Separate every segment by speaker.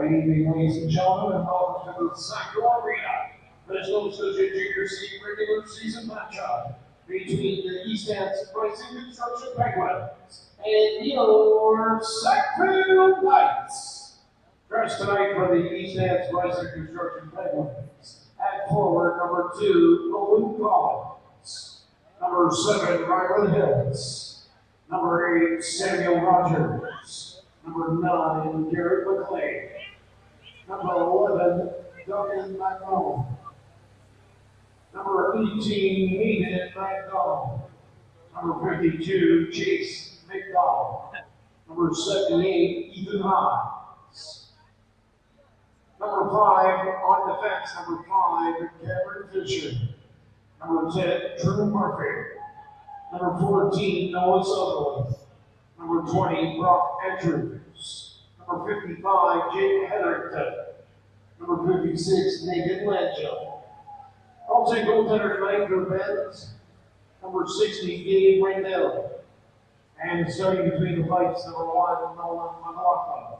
Speaker 1: Good evening, ladies and gentlemen, and welcome to the Sackville Arena. National Associate JrC regular season matchup between the Hants Pricing Construction Penguins and your Sackville Knights. Dressed tonight for the Hants Pricing Construction Penguins. At forward, number 2, Owen Collins. Number 7, Ryland Hills. Number 8, Samuel Rogers. Number 9, Garrett McLean. Number 11, Duncan McDonald. Number 18, Hayden McDonald. Number 52, Chase McDonald. Number 78, Ethan Hants. Number 5, on the fence, number 5, Cameron Fisher. Number 10, Drew Murphy. Number 14, Noah Sutherland. Number 20, Brock Andrews. Number 55, Jake Hetherington. Number 56, Nathan Langell. Also goaltender tonight for Benz. Number 60, Gabe Randell. And starting between the pipes, number 1, Nolan McLaughlin.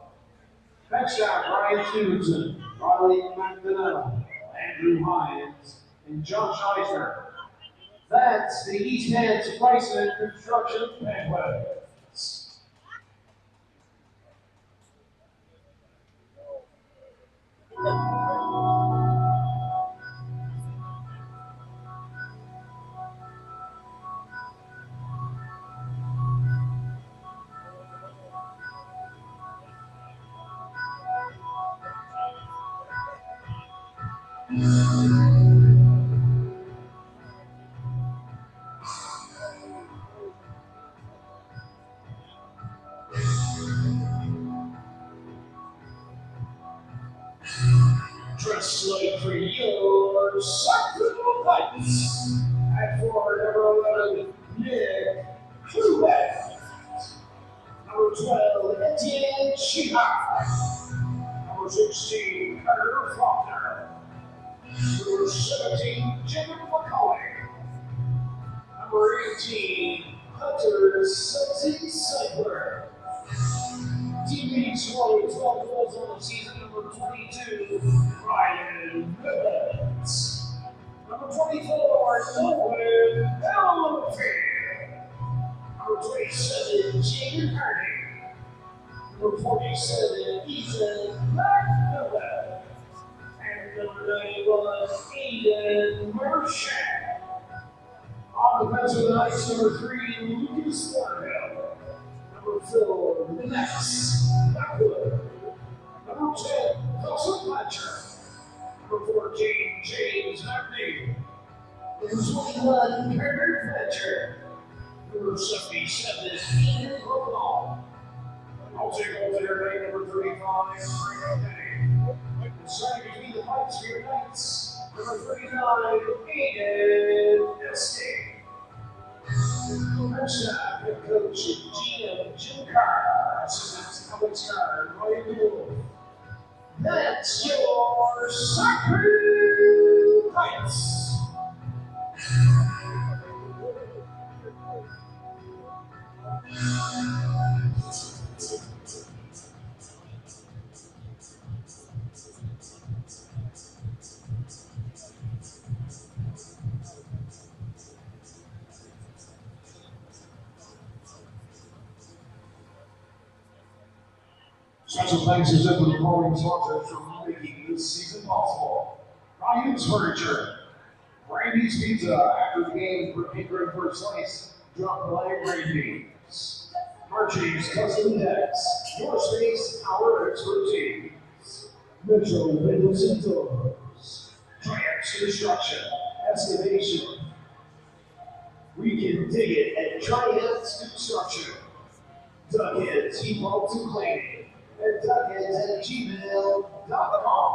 Speaker 1: Next up, Ryan Stevenson, Riley McDonough, Andrew Hines, and Josh Eisner. That's the Hants Pricing Construction Penguins. Dressed like for your Sackville Knights. At forward, number 11, Nick Truex. Number 12, Etienne Chihak. Number 16, Carter Faulkner. Number 17, Jimmy McCauley. Number 18, Hunter Sudsy Cypher. Teammates scoring 12 goals on the season, number 22, Ryan Hants. Number 24, Owen Ellenfield. Number 27, Jaden Hardy. Number 47, Ethan McMillan. And number 91, Aiden Marchand. On the bench with the Knights, number 3, Lucas Thornhill. Number 4, Max Sackville. Number 10, Nelson Fletcher. Number 14, James McNeil. Number 21, Carter Fletcher. Number 77, Ian Roland. I'll take over there, number 35, Frank Denny. Starting between the pipes for your Knights, number 39, Aiden Estate. Next up, head coach GM Jim Carr, assistant Alex Carr, and Ryan Gould. That's your Sackville Knights. Special thanks is up to the following sponsors for making this season possible. Ryan's Furniture, Randy's Pizza, after the game, repeat great for a slice, drop by Randy's. Archie's Custom Decks, your space, our expertise. Metro Windows and Doors, Triumph's Construction, Excavation. We can dig it at Triumph's Construction. Duckheads, Default to Cleaning. And duckheads@gmail.com.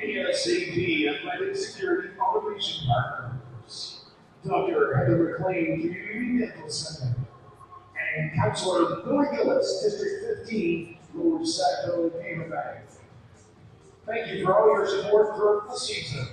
Speaker 1: ASAP Athletic Security Automation Partners. Dr. Heather McLean Community Dental Center. And Counselor Billy Gillis, District 15, Lower Sackville Paperback. Thank you for all your support throughout the season.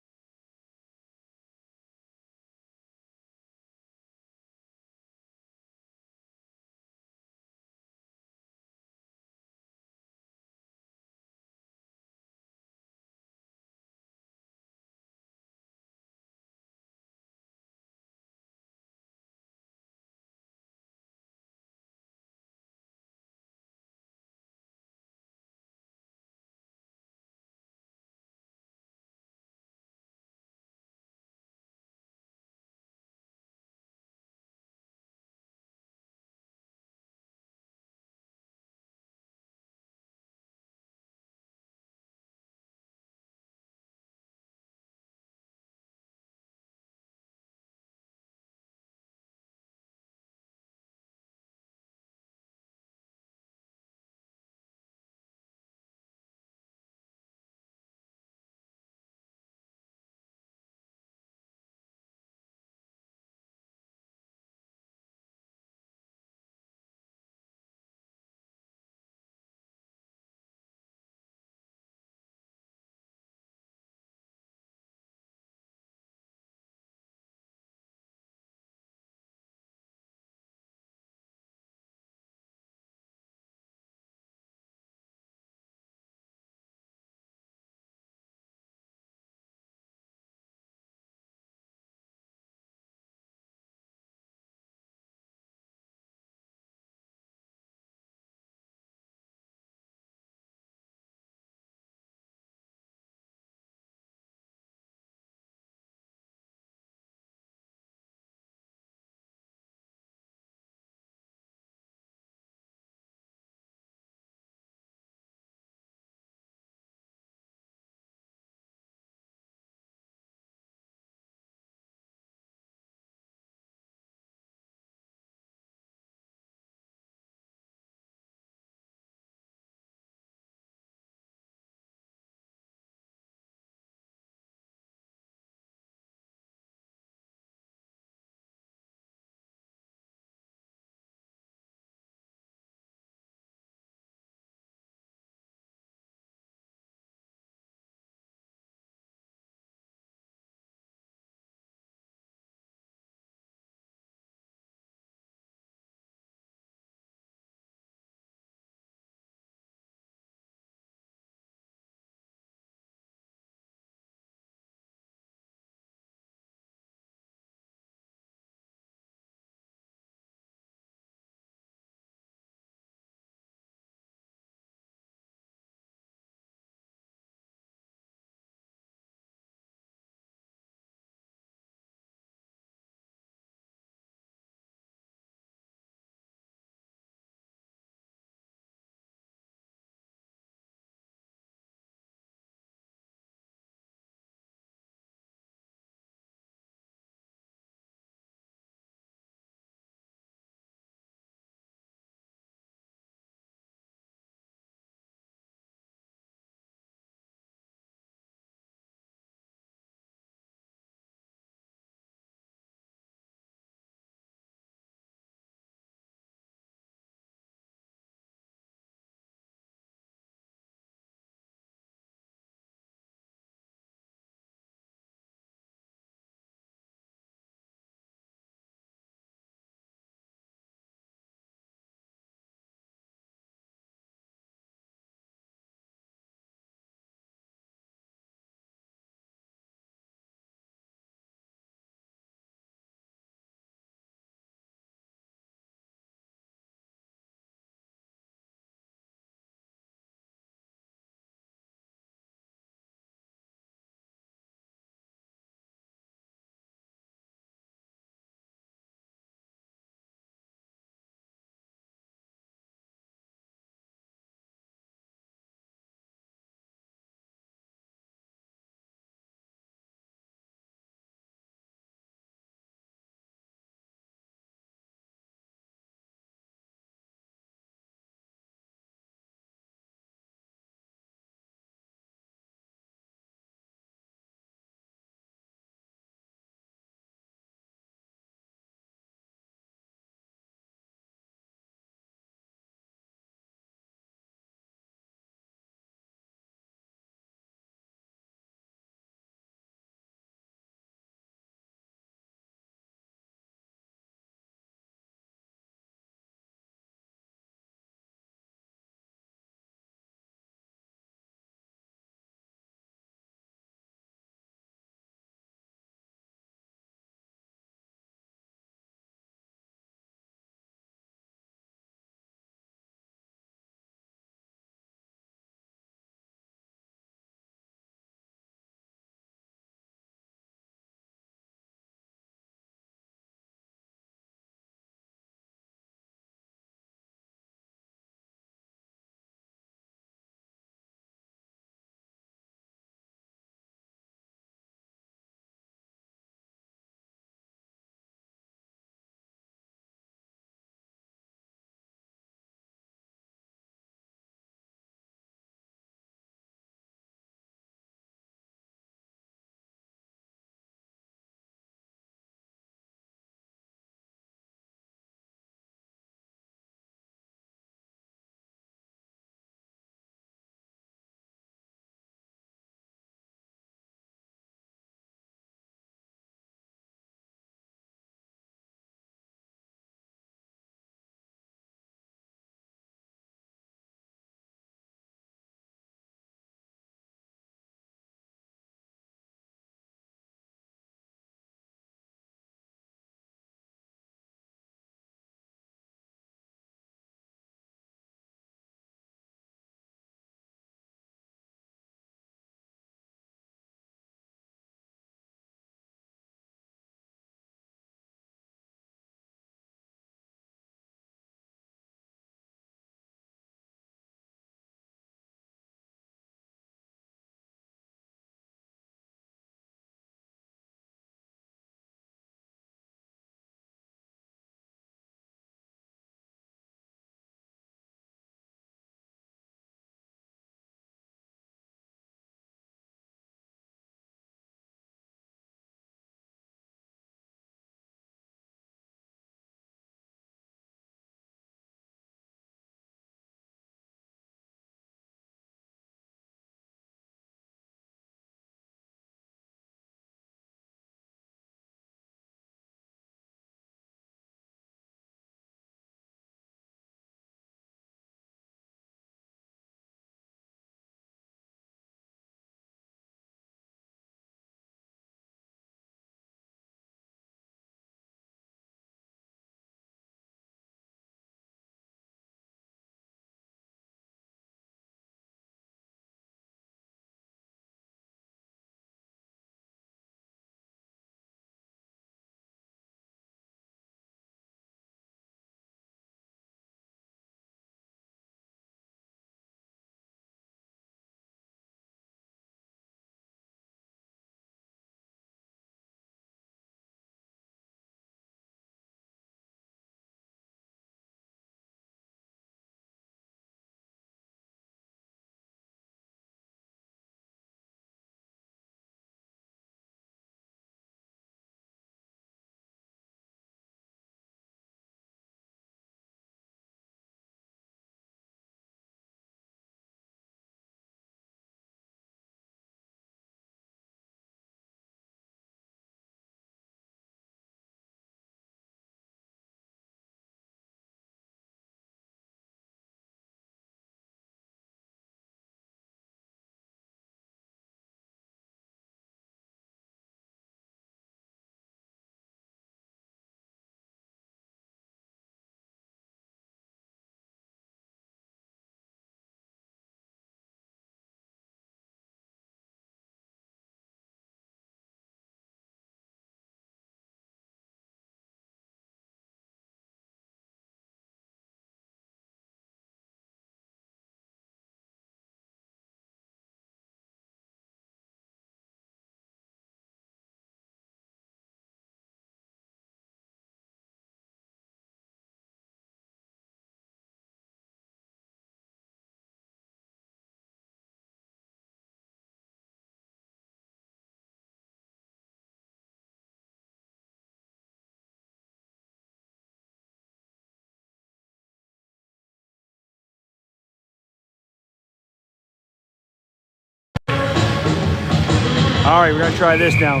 Speaker 2: All right, we're gonna try this now.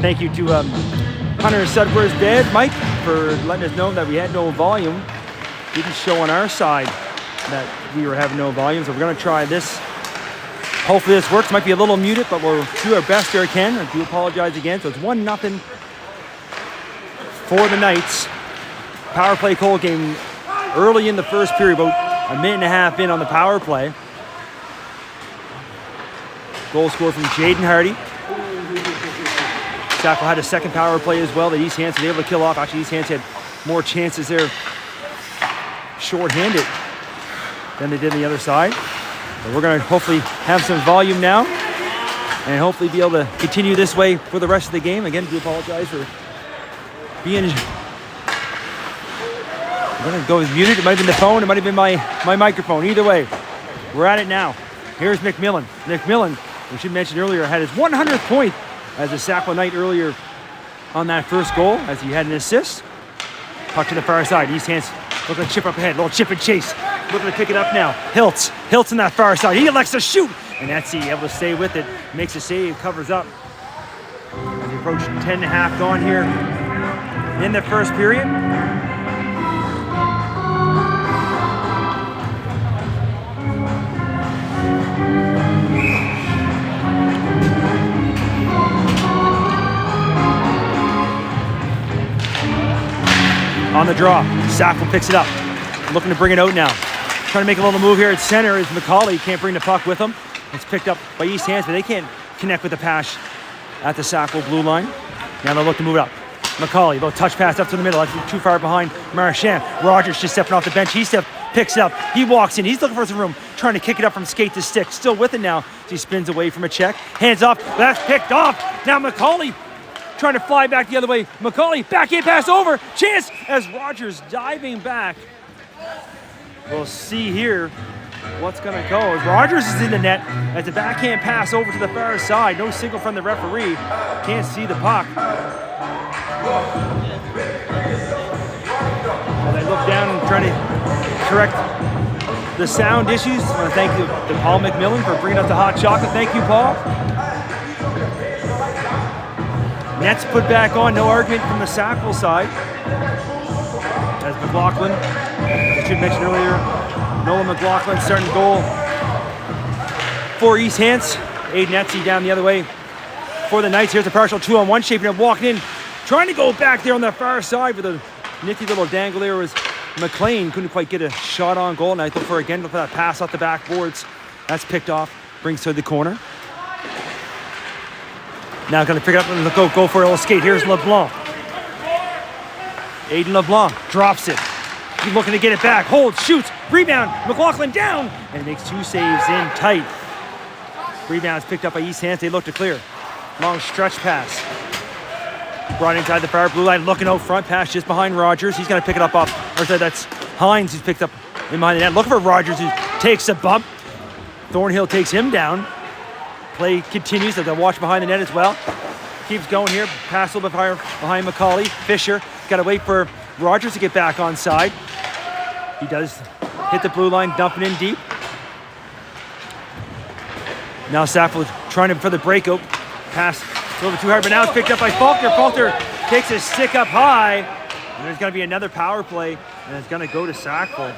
Speaker 2: Thank you to Hunter Sudworth's dad, Mike, for letting us know that we had no volume. Didn't show on our side that we were having no volume, so we're gonna try this. Hopefully this works. Might be a little muted, but we'll do our best there can. I do apologize again. So it's 1-0 for the Knights. Power play goal game early in the first period, about a minute and a half in on the power play. Goal scored from Jaden Hardy. Sackville had a second power play as well that East Hants was able to kill off. Actually, East Hants had more chances there short-handed than they did on the other side. But we're going to hopefully have some volume now and hopefully be able to continue this way for the rest of the game. Again, I do apologize for being... I'm going to go with muted. It might have been the phone. It might have been my microphone. Either way, we're at it now. Here's McMillan. McMillan, we should mention earlier, had his 100th point as a Sackville Knight earlier on that first goal as he had an assist. Puck to the far side. East Hants looking to chip up ahead. Little chip and chase. Looking to pick it up now. Hiltz on that far side. He elects to shoot. And that's able to stay with it. Makes a save. Covers up. As we approach 10.5 gone here in the first period. On the draw, Sackville picks it up. Looking to bring it out now. Trying to make a little move here at center is McCauley. Can't bring the puck with him. It's picked up by East Hants, but they can't connect with the pass at the Sackville blue line. Now they'll look to move it up. McCauley, little touch pass up to the middle. That's too far behind Marchand. Rogers just stepping off the bench. Picks it up. He walks in. He's looking for some room. Trying to kick it up from skate to stick. Still with it now. He spins away from a check. Hands off. That's picked off. Now McCauley trying to fly back the other way. McCauley, backhand pass over. Chance as Rogers diving back. We'll see here what's going to go. As Rogers is in the net as the backhand pass over to the far side. No signal from the referee. Can't see the puck. Well, they look down and trying to correct the sound issues. I want to thank you to Paul McMillan for bringing up the hot chocolate. Thank you, Paul. Nets put back on, no argument from the Sackville side. As McLaughlin, I should mention earlier, Noah McLaughlin starting goal for East Hants. Aiden Etsy down the other way for the Knights. Here's a partial 2-on-1 shaping up, walking in, trying to go back there on the far side with a nifty little dangle there was McLean. Couldn't quite get a shot on goal. And I look for that pass off the backboards. That's picked off, brings to the corner. Now going to pick it up and go for a little skate. Here's LeBlanc. Aiden LeBlanc drops it. He's looking to get it back. Holds, shoots, rebound. McLaughlin down. And makes two saves in tight. Rebound's picked up by East Hants. They look to clear. Long stretch pass. Brought inside the far blue line. Looking out front. Pass just behind Rogers. He's going to pick it up off. Or sorry, that's Hines who's picked up in behind the net. Looking for Rogers who takes a bump. Thornhill takes him down. Play continues. They'll watch behind the net as well. Keeps going here. Pass a little bit higher behind McCauley. Fisher got to wait for Rogers to get back on side. He does hit the blue line, dumping in deep. Now Sackville trying for the breakout. Pass a little bit too hard, but now it's picked up by Faulkner. Faulkner takes his stick up high. And there's going to be another power play, and it's going to go to Sackville.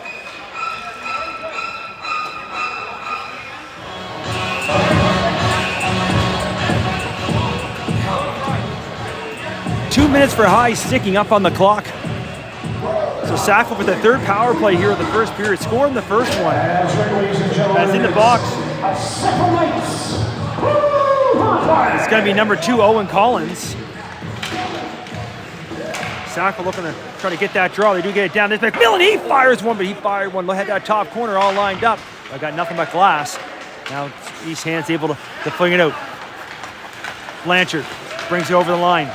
Speaker 2: Two minutes for high sticking up on the clock. So Sackville with the third power play here in the first period, scoring the first one. That's in the box. It's going to be number 2, Owen Collins. Sackville looking to try to get that draw. They do get it down. There's McMillan. He fires one, but he fired one. Had that top corner all lined up. I got nothing but glass. Now East Hants able to fling it out. Blanchard brings it over the line.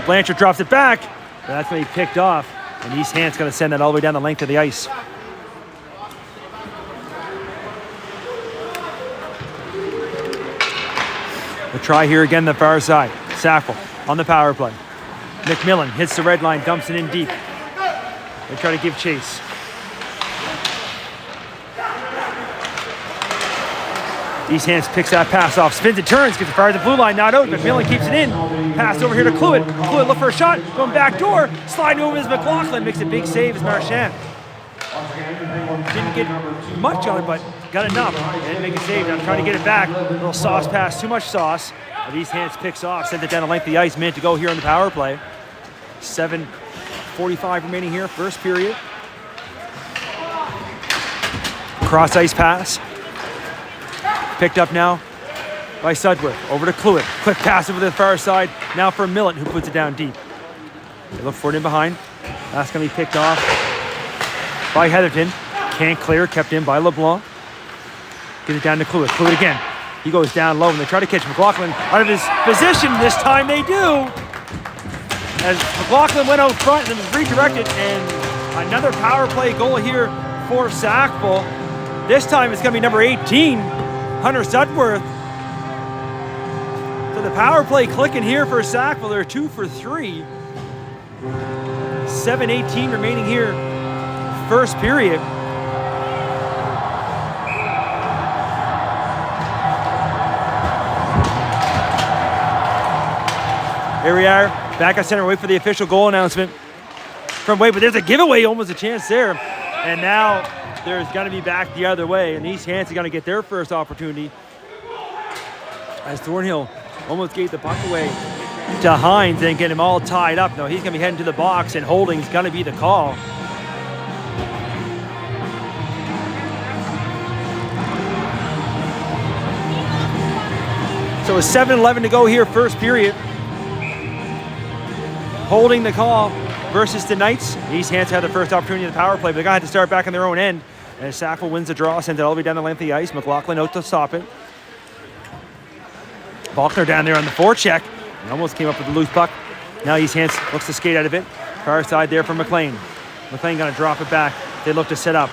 Speaker 2: Blanchard drops it back. That's going to be picked off. And East Hants going to send that all the way down the length of the ice. We'll try here again the far side. Sackville on the power play. McMillan hits the red line, dumps it in deep. They try to give chase. East Hants picks that pass off, spins and turns, gets it fired at the blue line, not out. McMillan keeps it in. Pass over here to Cluett. Cluett look for a shot, going back door, sliding over as McLaughlin makes a big save as Marchand. Didn't get much on it, but got enough. And make a save. Now trying to get it back. A little sauce pass, too much sauce. East Hants picks off, sends it down the length of the ice. Minute to go here on the power play. 7:45 remaining here, first period. Cross ice pass. Picked up now by Sudworth. Over to Cluett. Quick pass over to the far side. Now for Millet, who puts it down deep. They look for it in behind. That's going to be picked off by Heatherton. Can't clear, kept in by LeBlanc. Get it down to Cluett. Cluett again. He goes down low and they try to catch McLaughlin out of his position. This time they do. As McLaughlin went out front and was redirected, and another power play goal here for Sackville. This time it's going to be number 18, Hunter Sudworth. So the power play clicking here for Sackville. They're 2 for 3. 7:18 remaining here, first period. Here we are, back at center, wait for the official goal announcement from Wade, but there's a giveaway, almost a chance there. And now there's going to be back the other way, and East Hants are going to get their first opportunity as Thornhill almost gave the puck away to Hines and get him all tied up. No, he's going to be heading to the box, and holding's going to be the call. So it's 7:11 to go here, first period. Holding the call versus the Knights. East Hants had the first opportunity of the power play, but they had to start back on their own end. And Sackville wins the draw, sends it all the way down the length of the ice. McLaughlin out to stop it. Faulkner down there on the forecheck. He almost came up with a loose puck. Now East Hants looks to skate out of it. Far side there for McLean. McLean gonna drop it back. They look to set up.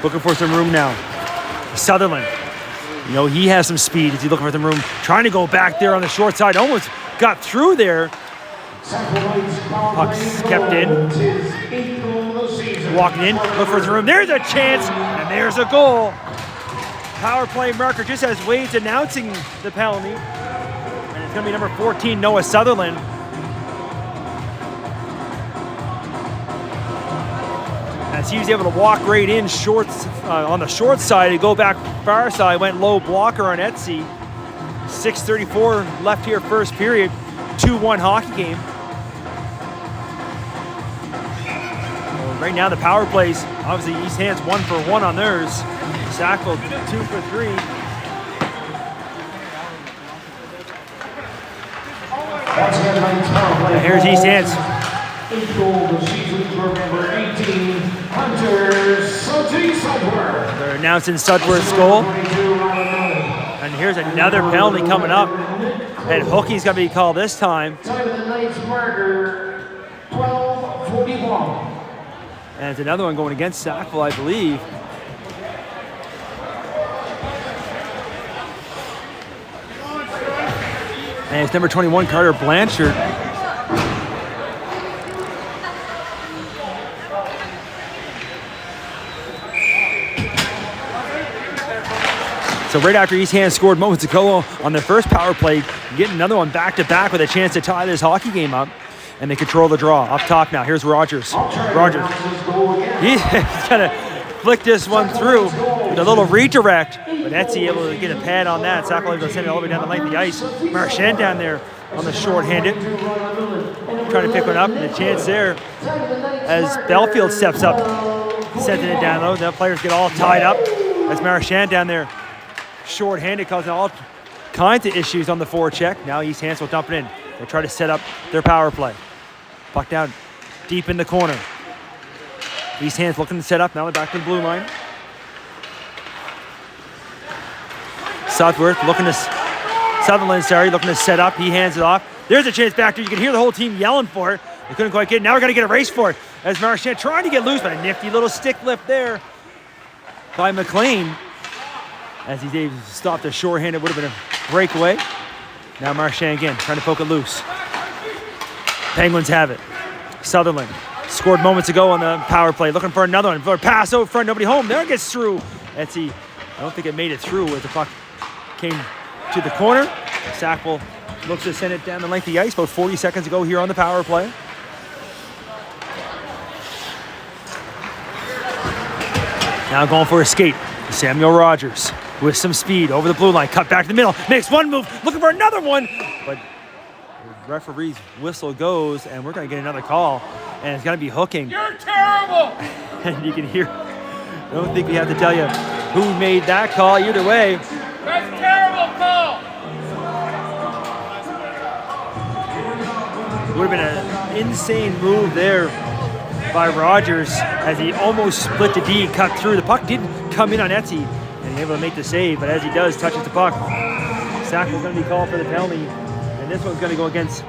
Speaker 2: Looking for some room now. Sutherland. You know, he has some speed as he's looking for some room. Trying to go back there on the short side. Almost got through there. Puck's kept in. Walking in, look for some room. There's a chance, and there's a goal. Power play marker just as Wade's announcing the penalty. And it's going to be number 14, Noah Sutherland. As he was able to walk right in shorts on the short side and go back far side, went low blocker on Etsy. 6:34 left here, first period. 2-1 hockey game. Well, right now the power plays, obviously East Hants 1 for 1 on theirs. Sackville 2 for 3. And here's East Hants.
Speaker 1: 8 goal this season for number 18, Hunter Sudworth.
Speaker 2: They're announcing Sudworth's goal. And here's another penalty coming up. And Hookie's going to be called this time.
Speaker 1: Time of the Knights marker, 12:41.
Speaker 2: And it's another one going against Sackville, I believe. And it's number 21, Carter Blanchard. So right after East Hants scored moments ago on their first power play, getting another one back-to-back with a chance to tie this hockey game up. And they control the draw. Up top now, here's Rogers. Rogers. He's going to flick this one through with a little redirect. But Etsy able to get a pad on that. Sackville able to send it all the way down the length of the ice. Marchand down there on the short-handed. Trying to pick one up, and a chance there as Belfield steps up. Sending it down low. The players get all tied up. As Marchand down there short-handed, causing all kinds of issues on the forecheck. Now East Hants will dump it in. They try to set up their power play. Puck down deep in the corner. East Hants looking to set up. Now they're back to the blue line. Sudworth looking to Sutherland, looking to set up. He hands it off. There's a chance back there. You can hear the whole team yelling for it. They couldn't quite get it. Now we're going to get a race for it. As Marchand trying to get loose, but a nifty little stick lift there by McLean. As he's able to stop the short-handed, would have been a breakaway. Now Marchand again, trying to poke it loose. Penguins have it. Sutherland scored moments ago on the power play, looking for another one. For a pass out front, nobody home. There it gets through Etsy, I don't think it made it through as the puck came to the corner. Sackville looks to send it down the length of the ice about 40 seconds ago here on the power play. Now going for a skate. Samuel Rogers with some speed over the blue line. Cut back to the middle. Makes one move. Looking for another one. But the referee's whistle goes, and we're going to get another call. And it's going to be hooking.
Speaker 3: You're terrible!
Speaker 2: And you can hear, I don't think we have to tell you who made that call. Either way,
Speaker 3: That's a terrible call!
Speaker 2: would have been an insane move there by Rogers as he almost split the D, cut through. The puck did come in on Etsy and he able to make the save, but as he does, touches the puck. Sackville's going to be called for the penalty, and this one's going to go against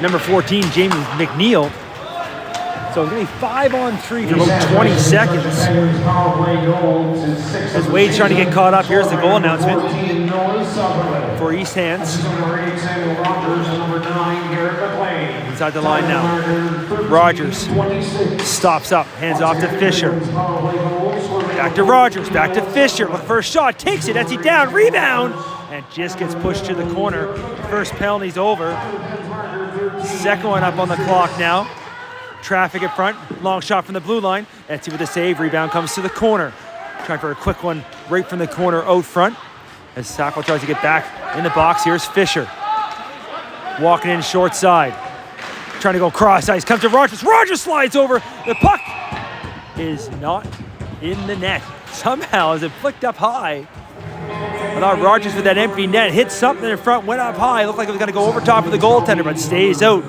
Speaker 2: number 14, James McNeil. So it's going to be 5-on-3 for about 20 seconds. As Wade's trying to get caught up, here's the goal announcement for East Hants. Inside the line now. Rogers stops up, hands off to Fisher. Back to Rogers, back to Fisher. Look for a shot, takes it, Etsy down, rebound, and just gets pushed to the corner. First penalty's over. Second one up on the clock now. Traffic in front, long shot from the blue line. Etsy with the save, rebound comes to the corner. Trying for a quick one right from the corner out front. As Sackville tries to get back in the box, here's Fisher. Walking in short side. Trying to go cross ice, comes to Rogers. Rogers slides over. The puck is not in the net. Somehow, as it flicked up high. I thought Rogers with that empty net hit something in front, went up high. Looked like it was going to go over top of the goaltender, but stays out.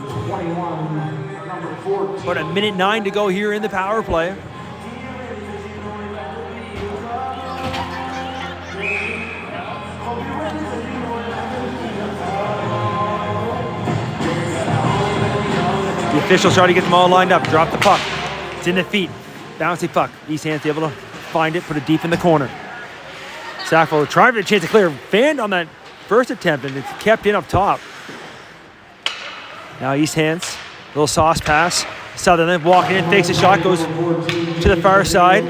Speaker 2: About 1:09 to go here in the power play. The officials try to get them all lined up. Drop the puck. It's in the feet. Bouncy puck. East Hants able to find it, put it deep in the corner. Sackville tried for a chance to clear. Fanned on that first attempt, and it's kept in up top. Now East Hants, little sauce pass. Sutherland walking in, fakes a shot, goes to the far side.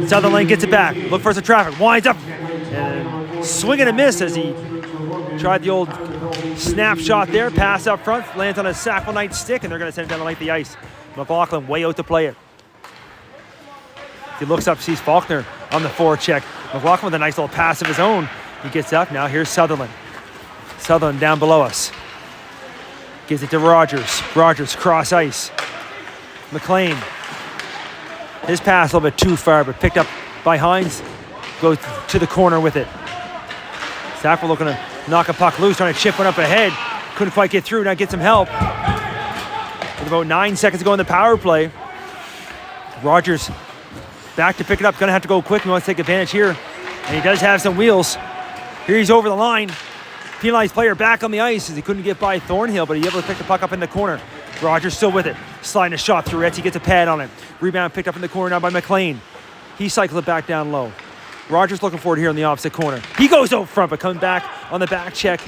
Speaker 2: Sutherland gets it back. Look for some traffic. Winds up. And swing and a miss as he tried the old snapshot there. Pass up front. Lands on a Sackville Knight stick, and they're going to send it down the length of the ice. McLaughlin way out to play it. He looks up, sees Faulkner on the forecheck. McLaughlin with a nice little pass of his own. He gets up. Now here's Sutherland. Sutherland down below us. Gives it to Rogers. Rogers cross ice. McLean. His pass a little bit too far, but picked up by Hants. Goes to the corner with it. Sackville looking to knock a puck loose, trying to chip one up ahead. Couldn't quite get through. Now get some help. With about 9 seconds to go in the power play. Rogers back to pick it up. Gonna have to go quick. He wants to take advantage here. And he does have some wheels. Here he's over the line. Penalized player back on the ice as he couldn't get by Thornhill, but he able to pick the puck up in the corner. Rogers still with it. Sliding a shot through Etsy, gets a pad on it. Rebound picked up in the corner now by McLean. He cycles it back down low. Rogers looking for it here in the opposite corner. He goes out front, but coming back on the back check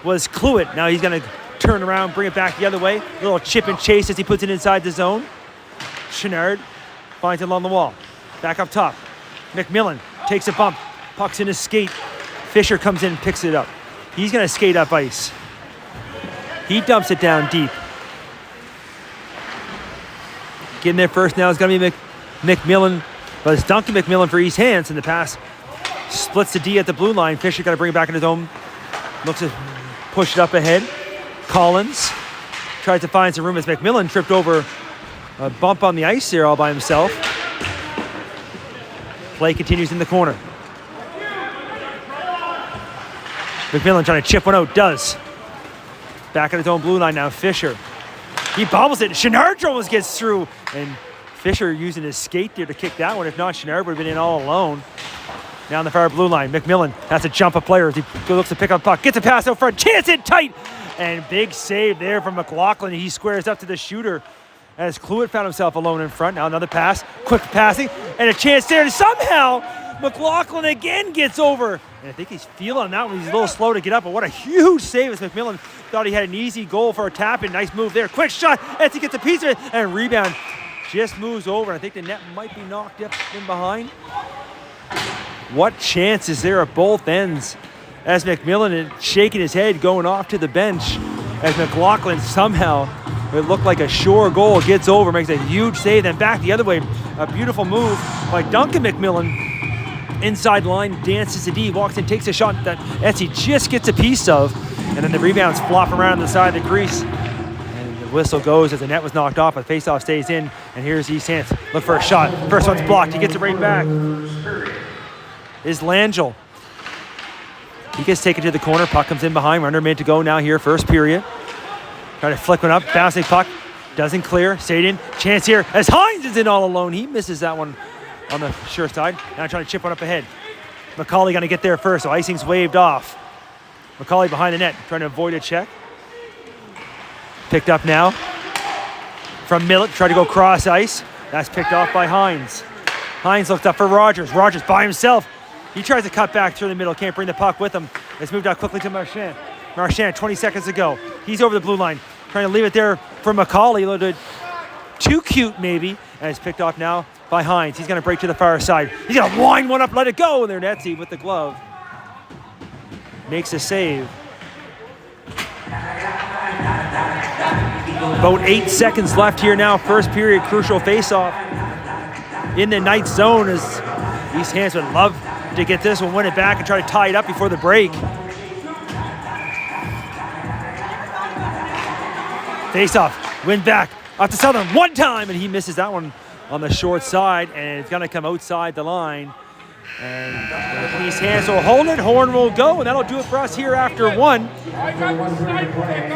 Speaker 2: was Cluett. Now he's going to turn around, bring it back the other way. A little chip and chase as he puts it inside the zone. Chenard finds it along the wall. Back up top. McMillan takes a bump. Puck's in his skate. Fisher comes in and picks it up. He's going to skate up ice. He dumps it down deep. Getting there first now is going to be McMillan. But it's Duncan McMillan for East Hants, and the pass splits the D at the blue line. Fisher got to bring it back in his own. Looks to push it up ahead. Collins tries to find some room as McMillan tripped over a bump on the ice there all by himself. Play continues in the corner. McMillan trying to chip one out, does. Back at his own blue line now, Fisher. He bobbles it, Chenard almost gets through, and Fisher using his skate there to kick that one. If not, Chenard would have been in all alone. Now on the far blue line, McMillan has to jump a player as he looks to pick up puck. Gets a pass out front, chance it tight, and big save there from McLaughlin. He squares up to the shooter as Cluett found himself alone in front. Now another pass, quick passing, and a chance there, and somehow McLaughlin again gets over. And I think he's feeling that one. He's a little slow to get up, but what a huge save as McMillan thought he had an easy goal for a tap-in. Nice move there. Quick shot as he gets a piece of it, and rebound just moves over. I think the net might be knocked up in behind. What chance is there at both ends as McMillan is shaking his head going off to the bench as McLaughlin somehow, it looked like a sure goal, gets over, makes a huge save, then back the other way. A beautiful move by Duncan McMillan. Inside line, dances to D, walks in, takes a shot that Etsy just gets a piece of, and then the rebounds flop around the side of the crease. And the whistle goes as the net was knocked off, but faceoff stays in, and here's East Hants. Look for a shot. First one's blocked, he gets it right back. Is Langell. He gets taken to the corner, puck comes in behind, we're under a minute to go now here, first period. Try to flick one up, bouncing puck, doesn't clear, stayed in, chance here as Hines is in all alone. He misses that one on the sure side. Now trying to chip one up ahead. McCauley gonna get there first, so icing's waved off. McCauley behind the net, trying to avoid a check. Picked up now from Millett, tried to go cross ice. That's picked off by Hines. Hines looked up for Rogers. Rogers by himself. He tries to cut back through the middle, can't bring the puck with him. It's moved out quickly to Marchand. Marchand, 20 seconds to go. He's over the blue line, trying to leave it there for McCauley. A little bit too cute maybe, and it's picked off now by Hines. He's gonna break to the far side. He's gonna wind one up, let it go, and there Etsy with the glove. Makes a save. About 8 seconds left here now, first period, crucial face-off in the night zone as East Hants would love to get this one, win it back, and try to tie it up before the break. Face-off, win back, off to Southern one time, and he misses that one on the short side, and it's gonna come outside the line. And East Hants will hold it, horn will go, and that'll do it for us here after one.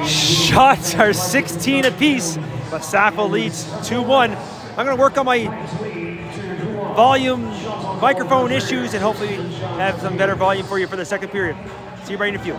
Speaker 2: Shots are 16 apiece, but Sackville leads 2-1. I'm gonna work on my volume, microphone issues, and hopefully have some better volume for you for the second period. See you right in a few.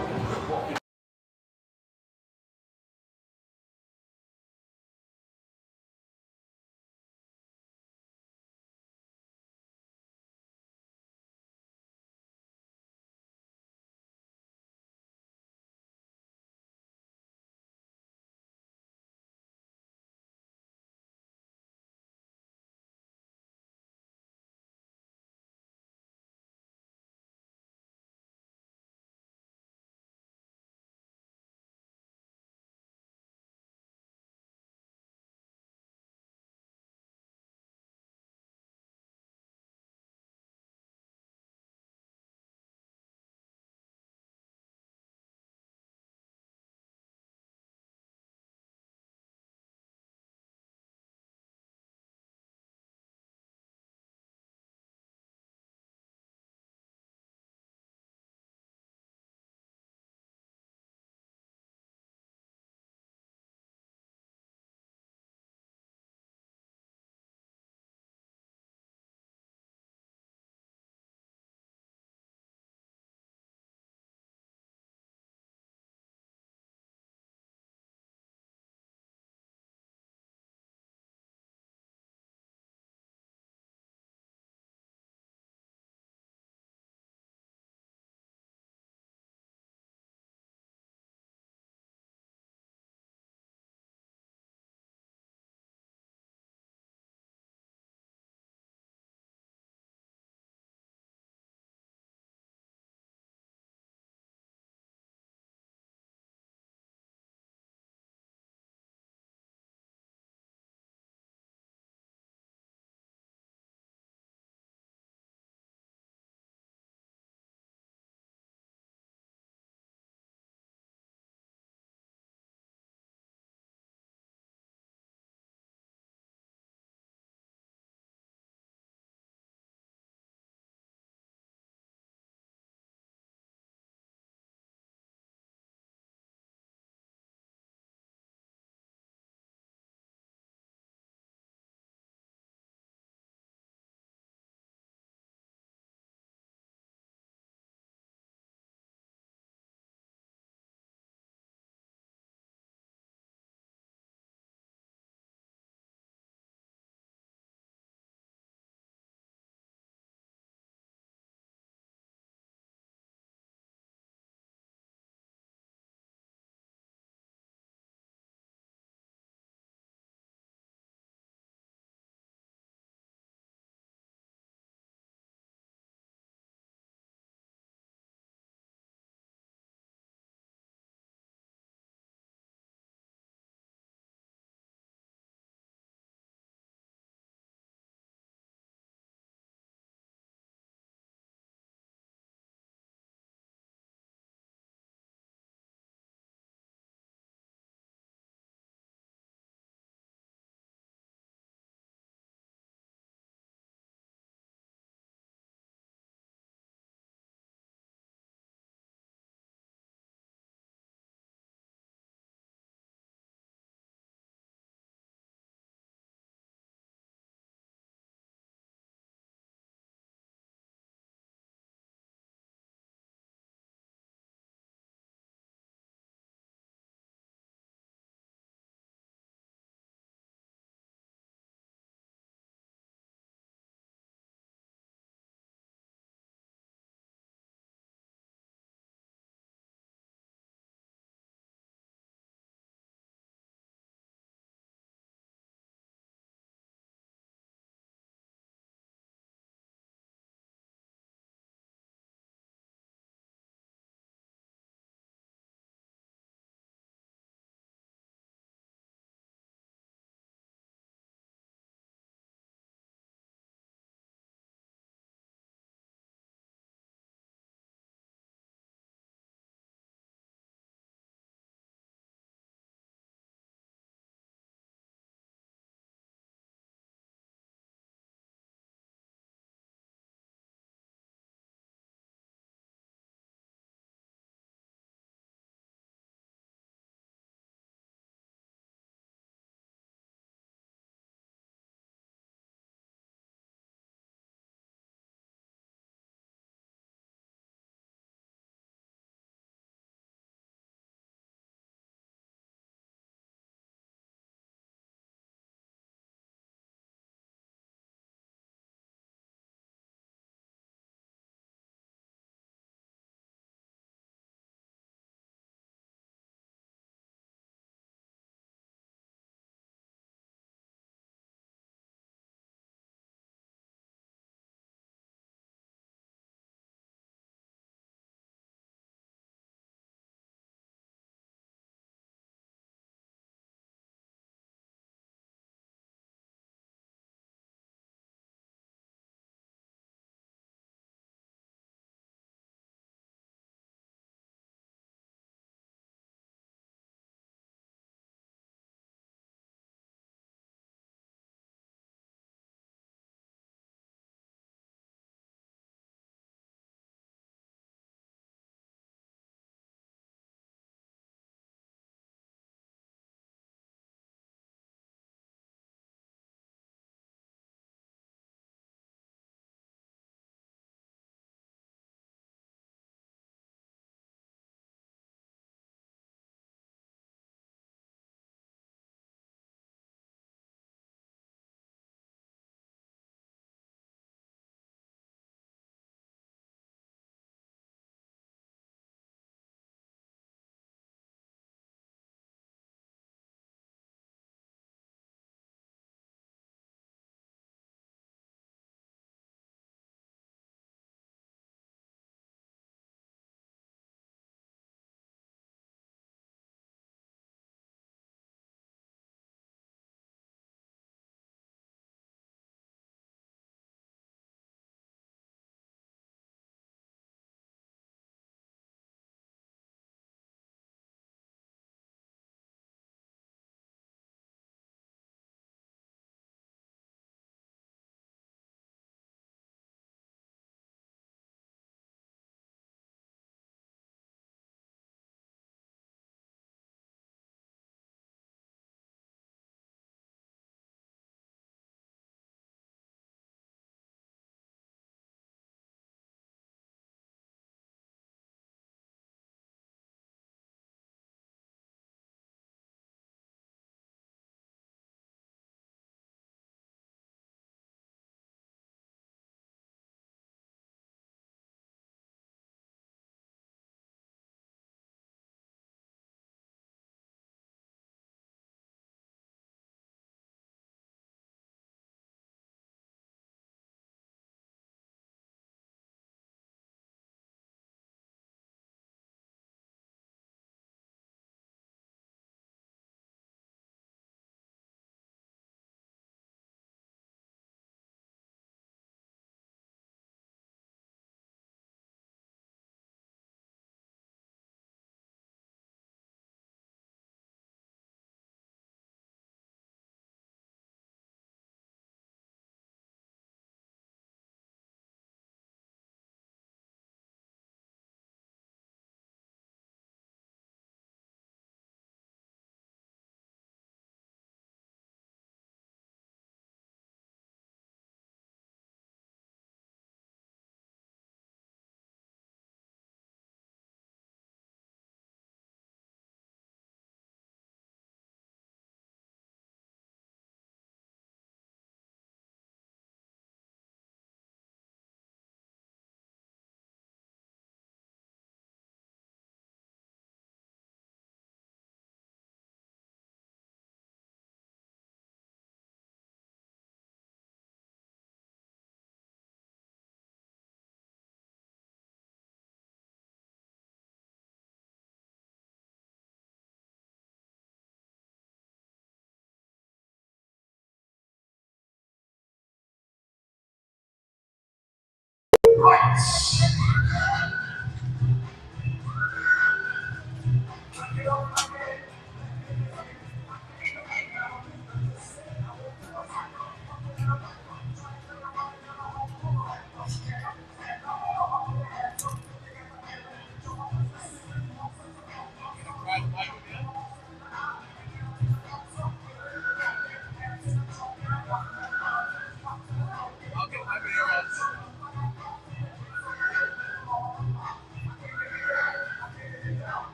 Speaker 1: Hants.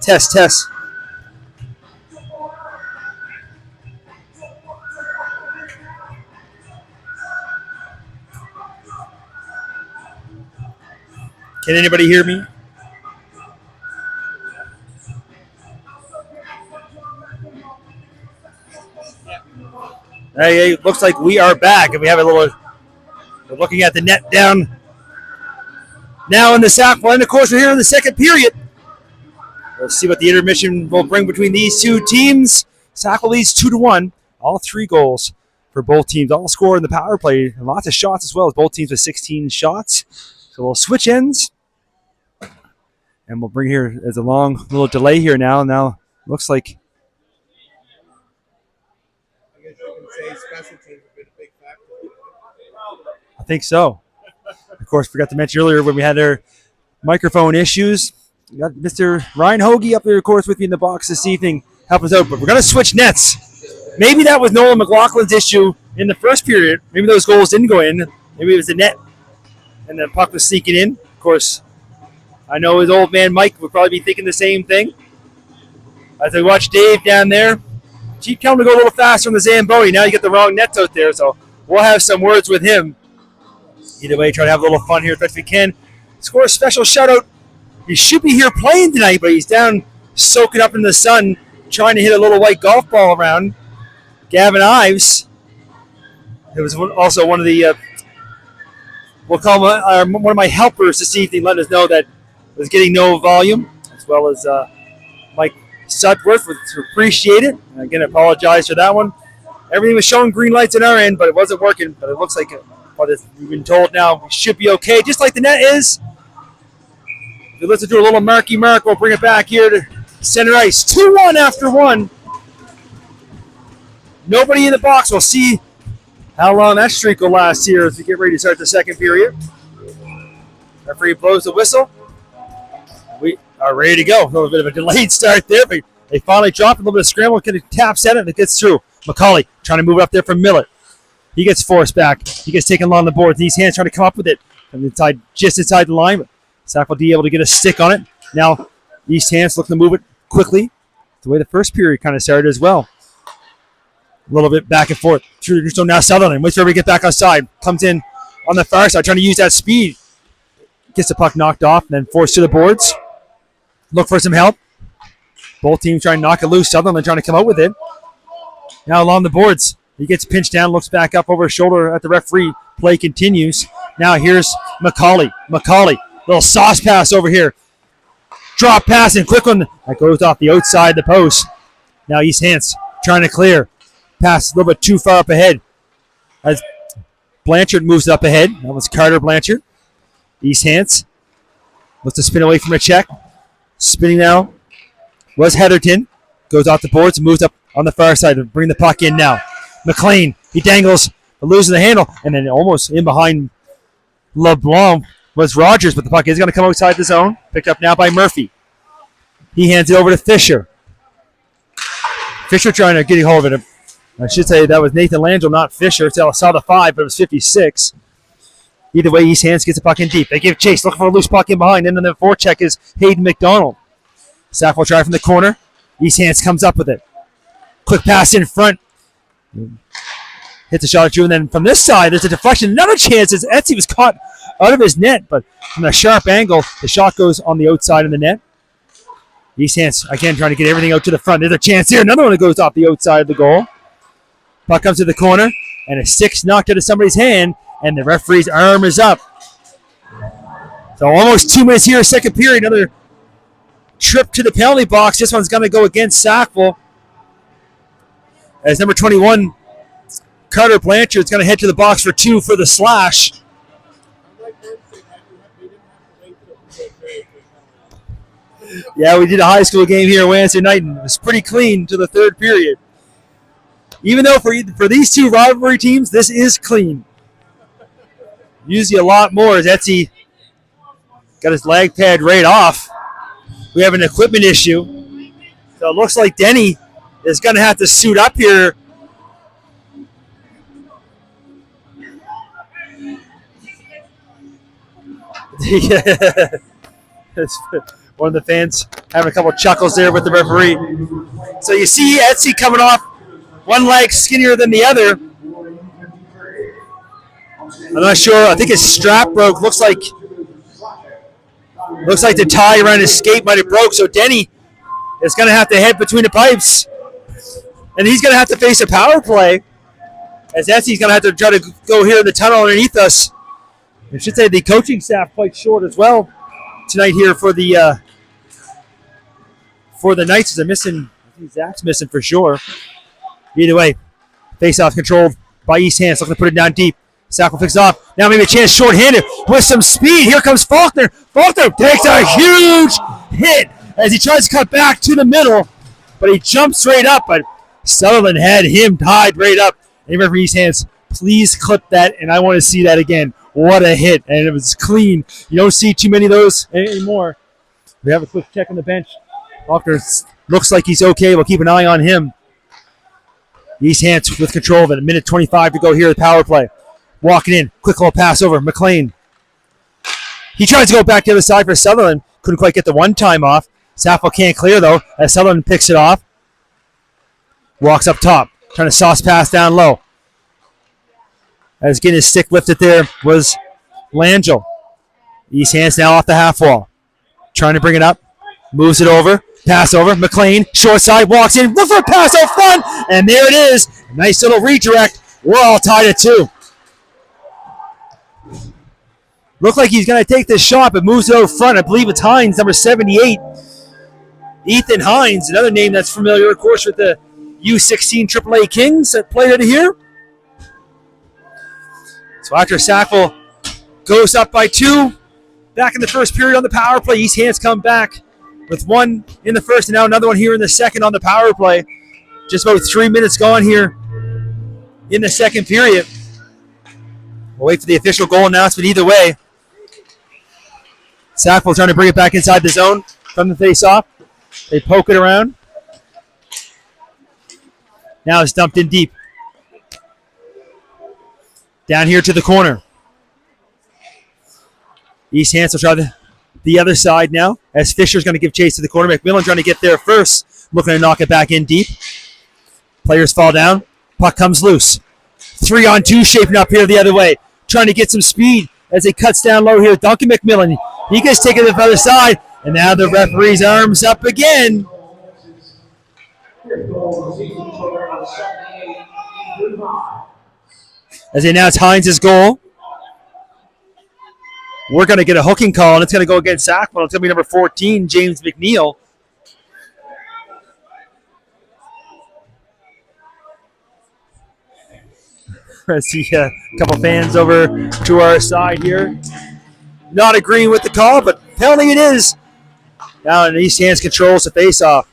Speaker 2: Test. Can anybody hear me? Hey, it looks like we are back, and we have a little. We're looking at the net down now in the Sackville, and of course we're here in the second period. We'll see what the intermission will bring between these two teams. Sackville leads 2-1. All 3 goals for both teams. All score in the power play, and lots of shots as well, as both teams with 16 shots. So we'll switch ends, and we'll bring here as a long little delay here now. Now looks like.
Speaker 4: I guess you can say special teams have been a big factor.
Speaker 2: I think so. Of course, forgot to mention earlier when we had our microphone issues. We got Mr. Ryan Hoagie up there, of course, with me in the box this evening, help us out. But we're going to switch nets. Maybe that was Nolan McLaughlin's issue in the first period. Maybe those goals didn't go in. Maybe it was the net, and the puck was sneaking in. Of course, I know his old man Mike would probably be thinking the same thing. As I watch Dave down there, keep telling him to go a little faster on the Zamboni. Now you get the wrong nets out there, so we'll have some words with him. Either way, try to have a little fun here as best we can. Score a special shutout. He should be here playing tonight, but he's down soaking up in the sun, trying to hit a little white golf ball around. Gavin Ives. It was also one of the, we'll call him one of my helpers this evening, letting us know that it was getting no volume, as well as Mike Sudworth, which appreciate it. And again, I apologize for that one. Everything was showing green lights on our end, but it wasn't working. But it looks like we've been told now we should be okay, just like the net is. So let's do a little marky mark. We'll bring it back here to center ice. 2-1 after 1. Nobody in the box. We'll see how long that streak will last here as we get ready to start the second period. Referee blows the whistle. We are ready to go. A little bit of a delayed start there, but they finally dropped a little bit of scramble. Kind of taps at it, and it gets through. McCauley trying to move it up there from Millett. He gets forced back. He gets taken along the boards. These hands trying to come up with it from inside, just inside the line. But Sackville D able to get a stick on it. Now, East Hants looking to move it quickly. The way the first period kind of started as well. A little bit back and forth. So now Sutherland waits for everybody to get back outside. Comes in on the far side, trying to use that speed. Gets the puck knocked off and then forced to the boards. Look for some help. Both teams trying to knock it loose. Sutherland trying to come out with it. Now along the boards. He gets pinched down, looks back up over his shoulder at the referee. Play continues. Now here's McCauley. Little sauce pass over here. Drop pass and quick one. That goes off the outside of the post. Now East Hants trying to clear. Pass a little bit too far up ahead. As Blanchard moves up ahead. That was Carter Blanchard. East Hants looks to spin away from a check. Spinning now was Heatherton. Goes off the boards and moves up on the far side to bring the puck in now. McLean, he dangles, but losing the handle, and then almost in behind LeBlanc was Rogers, but the puck is going to come outside the zone. Picked up now by Murphy. He hands it over to Fisher. Fisher trying to get a hold of it. I should say that was Nathan Langell, not Fisher. I saw the 5, but it was 56. Either way, East Hants gets the puck in deep. They give chase, looking for a loose puck in behind, and then the forecheck is Hayden McDonald. Sackville try from the corner. East Hants comes up with it. Quick pass in front. Hits a shot at you, and then from this side, there's a deflection. Another chance as Etsy was caught out of his net, but from a sharp angle, the shot goes on the outside of the net. East Hants, again, trying to get everything out to the front. There's a chance here. Another one that goes off the outside of the goal. Puck comes to the corner, and a stick's knocked out of somebody's hand, and the referee's arm is up. So almost 2 minutes here, second period. Another trip to the penalty box. This one's going to go against Sackville. As number 21, Carter Blanchard's going to head to the box for 2 for the slash. Yeah, we did a high school game here Wednesday night, and it was pretty clean to the third period. Even though for these two rivalry teams, this is clean. Usually a lot more as Etsy got his lag pad right off. We have an equipment issue. So it looks like Denny is going to have to suit up here. One of the fans having a couple chuckles there with the referee. So you see Etsy coming off one leg skinnier than the other. I'm not sure. I think his strap broke. Looks like the tie around his skate might have broke. So Denny is going to have to head between the pipes. And he's going to have to face a power play. As Etsy's going to have to try to go here in the tunnel underneath us. I should say the coaching staff quite short as well tonight here for the Knights. I think Zach's missing for sure. Either way, face-off controlled by East Hants. Looking to put it down deep. Sackville picks it off. Now maybe a chance short-handed with some speed. Here comes Faulkner. Faulkner takes a huge hit as he tries to cut back to the middle, but he jumps straight up. But Sutherland had him tied right up. And remember, East Hants, please clip that, and I want to see that again. What a hit, and it was clean. You don't see too many of those anymore. We have a quick check on the bench. Faulkner looks like he's okay. We'll keep an eye on him. East Hants with control of it. A minute 25 to go here at the power play. Walking in. Quick little pass over. McLean. He tries to go back to the other side for Sutherland. Couldn't quite get the one time off. Sackville can't clear, though, as Sutherland picks it off. Walks up top. Trying to sauce pass down low. As getting his stick lifted there was Langell. East Hants now off the half wall. Trying to bring it up. Moves it over. Pass over. McLean, short side, walks in. Look for a pass out front. And there it is. A nice little redirect. We're all tied at 2. Look like he's going to take this shot, but moves it over front. I believe it's Hines, number 78. Ethan Hines, another name that's familiar, of course, with the U16 AAA Kings that played out of here. So after Sackville goes up by 2, back in the first period on the power play, East Hants come back with 1 in the first and now another one here in the second on the power play. Just about 3 minutes gone here in the second period. We'll wait for the official goal announcement either way. Sackville trying to bring it back inside the zone from the face-off. They poke it around. Now it's dumped in deep. Down here to the corner. East Hants will try the other side now as Fisher's going to give chase to the corner. McMillan trying to get there first. Looking to knock it back in deep. Players fall down. Puck comes loose. 3-on-2 shaping up here the other way. Trying to get some speed as he cuts down low here. Duncan McMillan. He gets taken to the other side. And now the referee's arms up again. As they announce Hines' goal. We're going to get a hooking call, and it's going to go against Sackville. It's going to be number 14, James McNeil. I see a couple fans over to our side here. Not agreeing with the call, but penalty it is. Now in East Hants controls the face-off.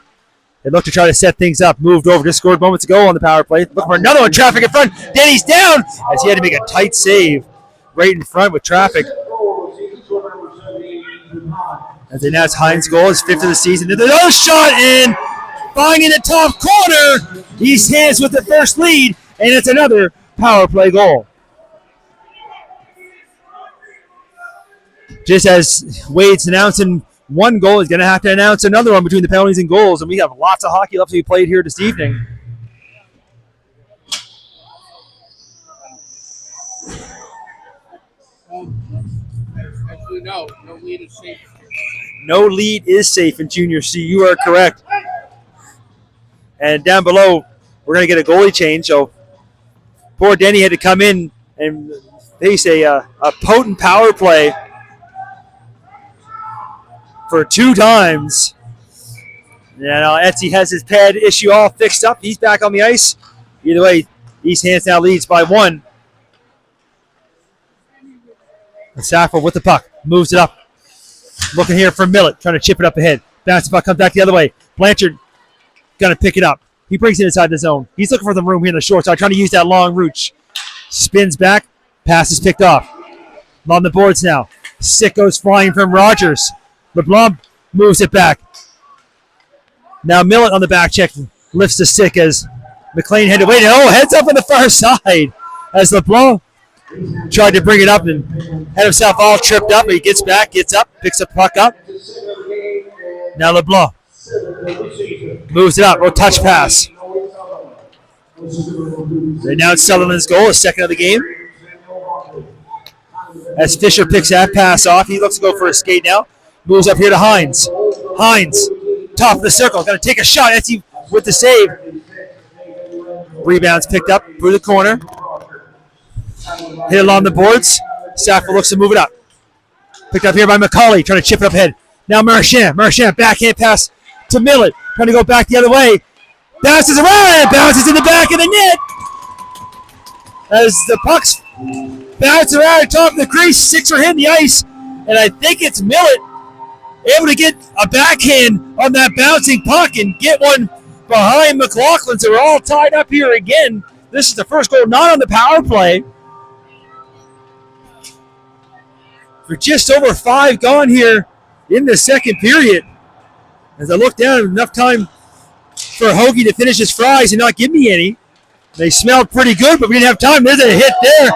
Speaker 2: They look to try to set things up. Moved over, just scored moments ago on the power play. Looking for another one. Traffic in front. Denny's down as he had to make a tight save right in front with traffic. As they announce Hines' goal, his 5th of the season. There's another shot in. Finding the top corner. East Hants with the first lead, and it's another power play goal. Just as Wade's announcing one goal, he's going to have to announce another one between the penalties and goals, and we have lots of hockey left to be played here this evening.
Speaker 4: Actually, no lead is safe.
Speaker 2: No lead is safe in Junior C. You are correct. And down below, we're going to get a goalie change. So poor Denny had to come in and face a potent power play for 2 times. Now Etsy has his pad issue all fixed up. He's back on the ice. Either way, East Hants now leads by 1. And Sackville with the puck. Moves it up. Looking here for Millett. Trying to chip it up ahead. Bounce the puck. Comes back the other way. Blanchard going to pick it up. He brings it inside the zone. He's looking for the room here in the short side. Trying to use that long reach. Spins back. Pass is picked off. On the boards now. Stick goes flying from Rogers. LeBlanc moves it back. Now Millett on the back check. Lifts the stick as McLean headed away. Oh, heads up on the far side as LeBlanc tried to bring it up and had himself all tripped up. He gets back, gets up, picks the puck up. Now LeBlanc moves it up. Oh, touch pass. Right now it's Sutherland's goal, his second of the game. As Fisher picks that pass off, he looks to go for a skate now. Moves up here to Hines. Hines, top of the circle, going to take a shot. Etsy with the save. Rebounds picked up through the corner. Hit along the boards. Sackville looks to move it up. Picked up here by McCauley, trying to chip it up ahead. Now Marchand. Marchand, backhand pass to Millett. Trying to go back the other way. Bounces around. Bounces in the back of the net. As the pucks bounce around top of the crease. 6 are hitting the ice. And I think it's Millett able to get a backhand on that bouncing puck and get one behind McLaughlin. So we're all tied up here again. This is the first goal not on the power play. For just over 5 gone here in the second period. As I look down, enough time for Hoagie to finish his fries and not give me any. They smelled pretty good, but we didn't have time. There's a hit there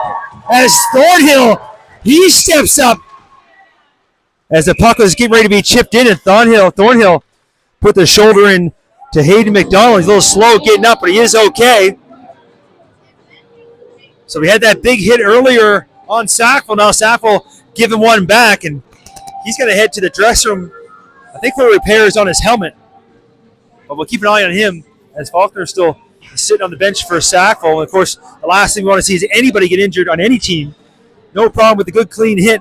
Speaker 2: as Thornhill, he steps up as the puck was getting ready to be chipped in, and Thornhill put the shoulder in to Hayden McDonald. He's a little slow getting up, but he is okay. So we had that big hit earlier on Sackville. Now Sackville giving one back, and he's going to head to the dressing room, I think for repairs on his helmet. But we'll keep an eye on him as Faulkner's still sitting on the bench for Sackville. And of course, the last thing we want to see is anybody get injured on any team. No problem with a good, clean hit.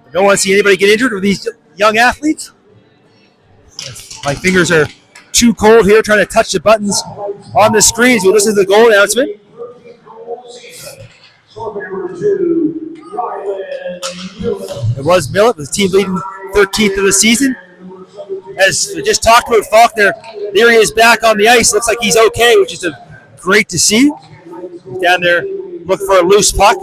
Speaker 2: We don't want to see anybody get injured with these young athletes. My fingers are too cold here trying to touch the buttons on the screens. We'll listen to the goal announcement. It was Millett, the team leading 13th of the season. As we just talked about Faulkner, there he is back on the ice. Looks like he's okay, which is great to see. He's down there looking for a loose puck.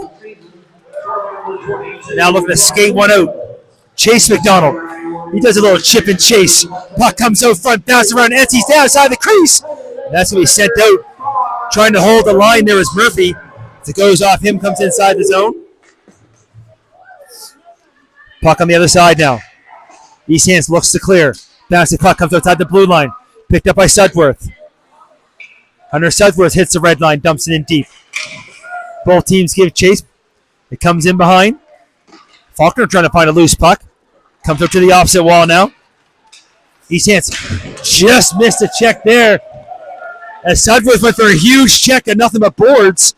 Speaker 2: Now looking to skate one out. Chase McDonald. He does a little chip and chase. Puck comes out front, bounces around. Etsy's down outside the crease. And that's going to be sent out. Trying to hold the line there is Murphy. As it goes off him, comes inside the zone. Puck on the other side now. East Hants looks to clear. Bounce puck comes outside the blue line. Picked up by Sudworth. Hunter Sudworth hits the red line, dumps it in deep. Both teams give chase. It comes in behind. Faulkner trying to find a loose puck. Comes up to the opposite wall now. East Hants just missed a check there. As Sudworth went for a huge check and nothing but boards.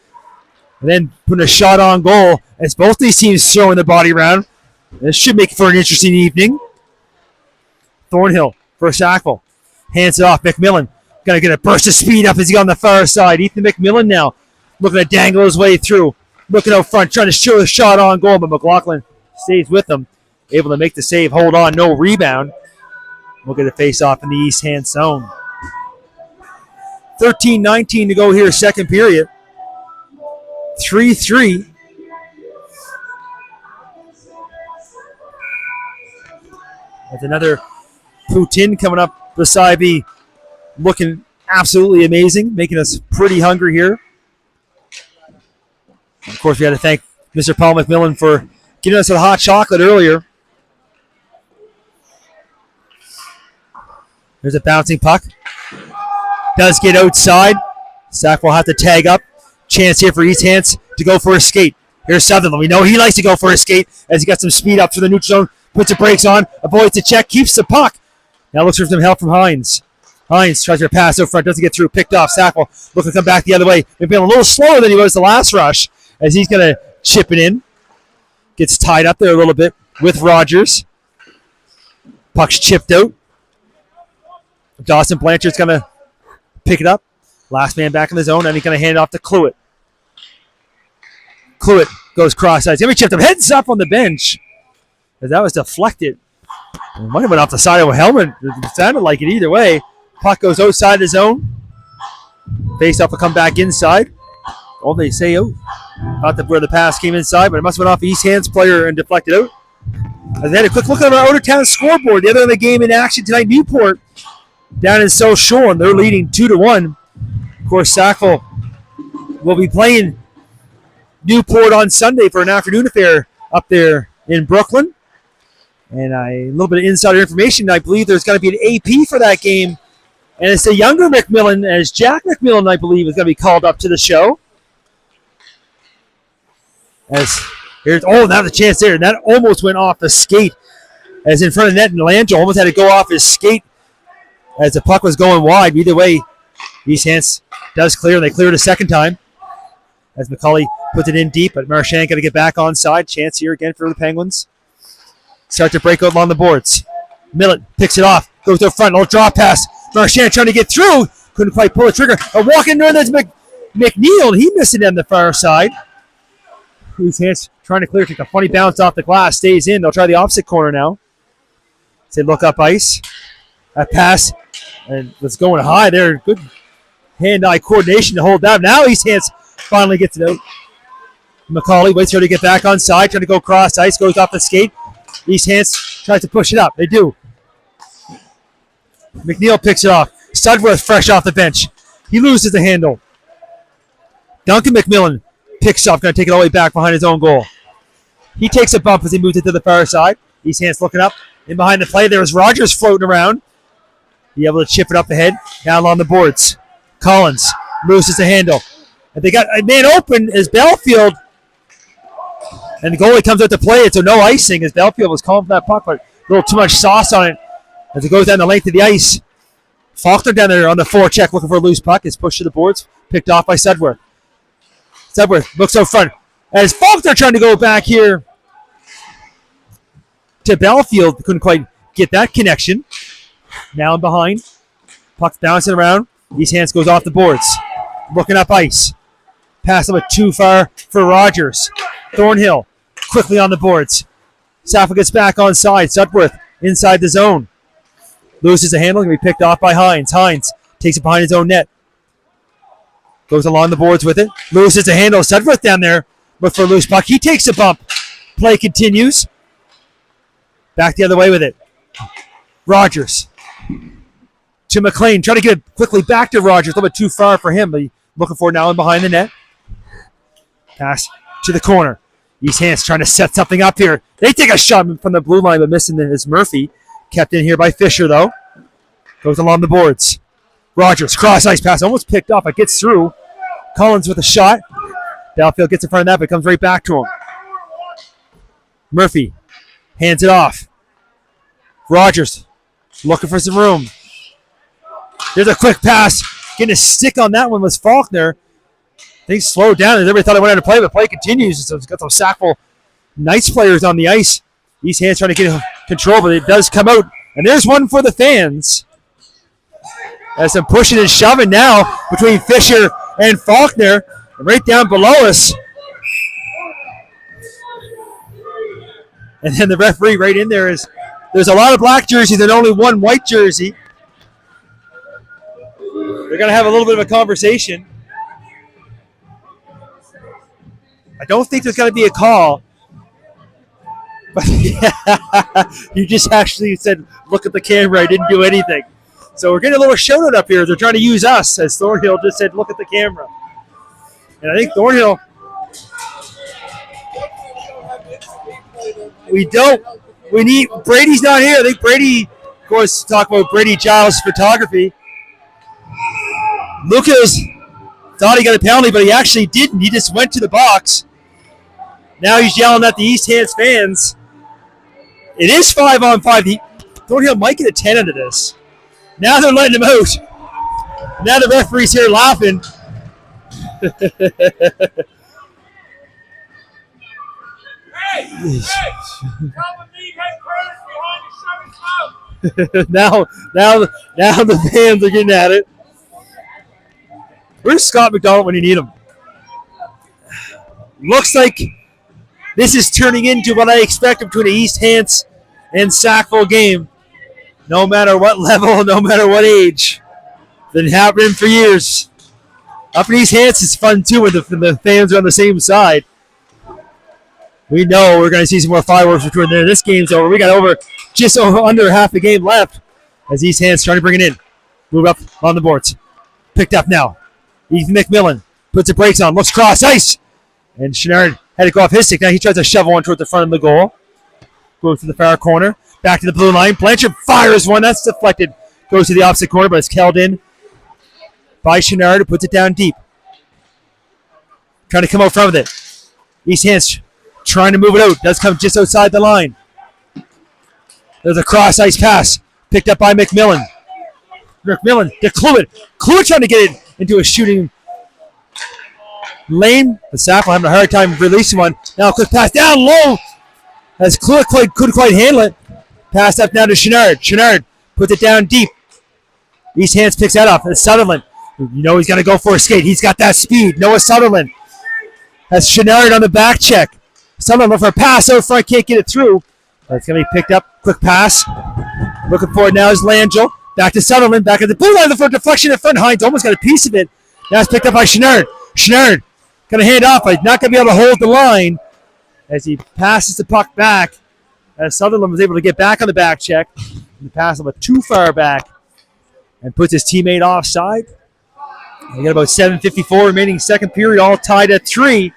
Speaker 2: And then putting a shot on goal. As both these teams throwing the body around. This should make for an interesting evening. Thornhill for Sackville. Hands it off. McMillan going to get a burst of speed up as he on the far side. Ethan McMillan now looking to dangle his way through. Looking out front, trying to show a shot on goal, but McLaughlin stays with him. Able to make the save, hold on, no rebound. We'll get a face-off in the East Hand zone. 13-19 to go here, second period. 3-3. That's another Poutine coming up beside me, looking absolutely amazing, making us pretty hungry here. Of course, we had to thank Mr. Paul McMillan for getting us a hot chocolate earlier. There's a bouncing puck. Does get outside. Sack will have to tag up. Chance here for East Hants to go for a skate. Here's Sutherland. We know he likes to go for a skate as he got some speed up to the neutral zone. Puts the brakes on. Avoids the check. Keeps the puck. Now looks for some help from Hines. Hines tries to pass out front. Doesn't get through. Picked off. Sackville looking to come back the other way. They've been a little slower than he was the last rush as he's going to chip it in. Gets tied up there a little bit with Rogers. Puck's chipped out. Dawson Blanchard's going to pick it up. Last man back in the zone, and he's going to hand it off to Cluett. Cluett goes cross-ice. Gonna be chipped up. Heads up on the bench. As that was deflected. It might have went off the side of a helmet. It sounded like it either way. Puck goes outside the zone. Face-off will come back inside. Oh, they say out. Not where the pass came inside, but it must have went off East Hants player and deflected out. As they had a quick look at our Outer Town scoreboard. The other in the game in action tonight, Newport down in South Shore, and they're leading 2-1. Of course, Sackville will be playing Newport on Sunday for an afternoon affair up there in Brooklyn. And a little bit of insider information, I believe there's going to be an AP for that game. And it's a younger McMillan, as Jack McMillan, I believe, is going to be called up to the show. As here's, now the chance there. And that almost went off the skate. As in front of net, and Langell almost had to go off his skate as the puck was going wide. Either way, East Hants does clear, and they clear it a second time. As McCauley puts it in deep, but Marchand got to get back onside. Chance here again for the Penguins. Start to break out along the boards. Millet picks it off, goes to the front, little draw pass. Marchand trying to get through, couldn't quite pull the trigger. A walk in there, that's McNeil. He missed it on the far side. East Hants trying to clear, take a funny bounce off the glass, stays in. They'll try the opposite corner now. Say look up ice. That pass, and it's going high there. Good hand-eye coordination to hold down. Now East Hants finally gets it out. McCauley waits for her to get back on side, trying to go cross ice, goes off the skate. East Hants tries to push it up. They do. McNeil picks it off. Studworth fresh off the bench. He loses the handle. Duncan McMillan picks up, going to take it all the way back behind his own goal. He takes a bump as he moves it to the far side. East Hants looking up. In behind the play, there is Rogers floating around. Be able to chip it up the head. Now along the boards. Collins loses the handle. And they got a man open as Belfield. And the goalie comes out to play it, so no icing as Belfield was calling for that puck, but a little too much sauce on it as it goes down the length of the ice. Faulkner down there on the forecheck looking for a loose puck. Is pushed to the boards, picked off by Sudworth. Sudworth looks out front. As Faulkner trying to go back here to Belfield, couldn't quite get that connection. Now in behind. Puck's bouncing around. East Hants goes off the boards. Looking up ice. Pass a bit too far for Rogers. Thornhill quickly on the boards. Sackville gets back on side. Sudworth inside the zone. Loses the handle. Going to be picked off by Hines. Hines takes it behind his own net. Goes along the boards with it. Loses the handle. Sudworth down there. Look for a loose puck. He takes a bump. Play continues. Back the other way with it. Rogers to McLean. Trying to get it quickly back to Rogers. A little bit too far for him, but he's looking for it now and behind the net. Pass to the corner. East Hants trying to set something up here. They take a shot from the blue line, but missing is Murphy. Kept in here by Fisher, though. Goes along the boards. Rogers, cross ice pass, almost picked off. It gets through. Collins with a shot. Belfield gets in front of that, but comes right back to him. Murphy hands it off. Rogers looking for some room. There's a quick pass. Getting a stick on that one was Faulkner. Things slowed down. Everybody thought they went out to play, but play continues. So it's got some Sackville Knights players on the ice. East Hants trying to get control, but it does come out. And there's one for the fans. There's some pushing and shoving now between Fisher and Faulkner. And right down below us. And then the referee right in there is, there's a lot of black jerseys and only one white jersey. They're going to have a little bit of a conversation. I don't think there's going to be a call. But you just actually said, look at the camera. I didn't do anything. So we're getting a little shout out up here. They're trying to use us, as Thornhill just said, look at the camera. And I think Thornhill, we need, Brady's not here. I think Brady, of course, talk about Brady Giles' photography. Lucas thought he got a penalty, but he actually didn't. He just went to the box. Now he's yelling at the East Hants fans. It is 5-on-5. Thornhill might get a 10 out of this. Now they're letting him out. Now the referee's here laughing. now the fans are getting at it. Where's Scott McDonald when you need him? looks like this is turning into what I expect between the East Hants and Sackville game. No matter what level, no matter what age. Been happening for years. Up in East Hants is fun too when the fans are on the same side. We know we're going to see some more fireworks between there. This game's over. We got just under half the game left as East Hants trying to bring it in. Move up on the boards. Picked up now. Ethan McMillan puts the brakes on. Looks cross ice. And Chenard had to go off his stick. Now he tries to shovel one towards the front of the goal. Goes to the far corner. Back to the blue line. Blanchard fires one. That's deflected. Goes to the opposite corner, but it's held in by Chenard, who puts it down deep. Trying to come out front with it. East Hants trying to move it out. Does come just outside the line. There's a cross ice pass. Picked up by McMillan. McMillan to Cluett. Cluett trying to get it into a shooting lane. The Sackville having a hard time releasing one. Now a quick pass down low. As Cluett couldn't quite handle it. Pass up now to Chenard. Chenard puts it down deep. East Hants picks that up. It's Sutherland. You know he's going to go for a skate. He's got that speed. Noah Sutherland has Chenard on the back check. Sutherland looking for a pass out front. Can't get it through. But it's going to be picked up. Quick pass. Looking for it now is Langell. Back to Sutherland. Back at the blue line for deflection in front. Hines almost got a piece of it. Now it's picked up by Chenard. Chenard going to hand off, but not going to be able to hold the line as he passes the puck back. As Sutherland was able to get back on the back check. The pass him too far back and puts his teammate offside. We got about 7:54 remaining second period, all tied at 3.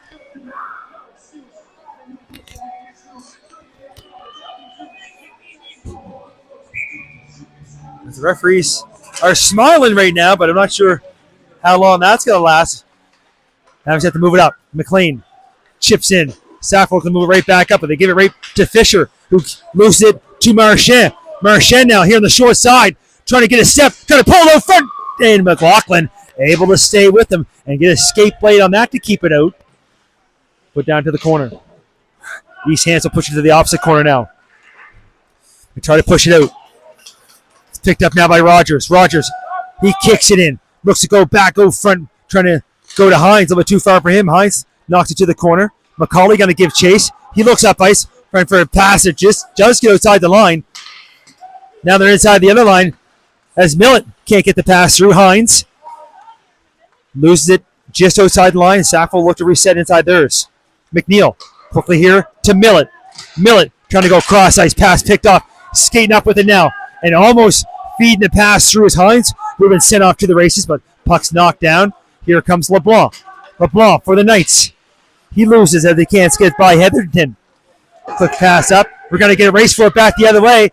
Speaker 2: The referees are smiling right now, but I'm not sure how long that's going to last. Now we just have to move it up. McLean chips in. Sackville can move it right back up, but they give it right to Fisher, who moves it to Marchand. Marchand now here on the short side, trying to get a step, trying to pull it out front. And McLaughlin able to stay with him and get a skate blade on that to keep it out. Put down to the corner. East Hants will push it to the opposite corner now. They try to push it out. It's picked up now by Rogers. Rogers, he kicks it in. Looks to go back, go front, trying to go to Hines. A little bit too far for him. Hines knocks it to the corner. McCauley going to give chase. He looks up ice, trying for a pass that just does get outside the line. Now they're inside the other line as Millet can't get the pass through. Hines loses it just outside the line. Sackville look to reset inside theirs. McNeil quickly here to Millet. Millet trying to go cross ice. Pass picked off. Skating up with it now. And almost feeding the pass through his Hines. We've been sent off to the races, but puck's knocked down. Here comes LeBlanc. LeBlanc for the Knights. He loses as they can't skate by Heatherton. Quick pass up. We're going to get a race for it back the other way.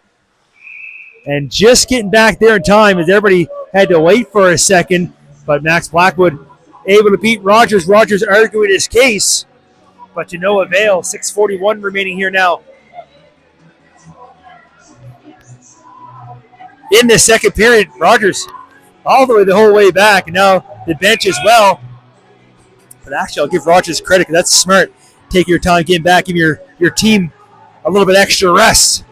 Speaker 2: And just getting back there in time as everybody had to wait for a second. But Max Blackwood able to beat Rogers. Rogers arguing his case, but to no avail. 6:41 remaining here now. In the second period, Rogers all the whole way back, and now the bench as well. But actually, I'll give Rogers credit because that's smart. Take your time getting back, give your team a little bit extra rest.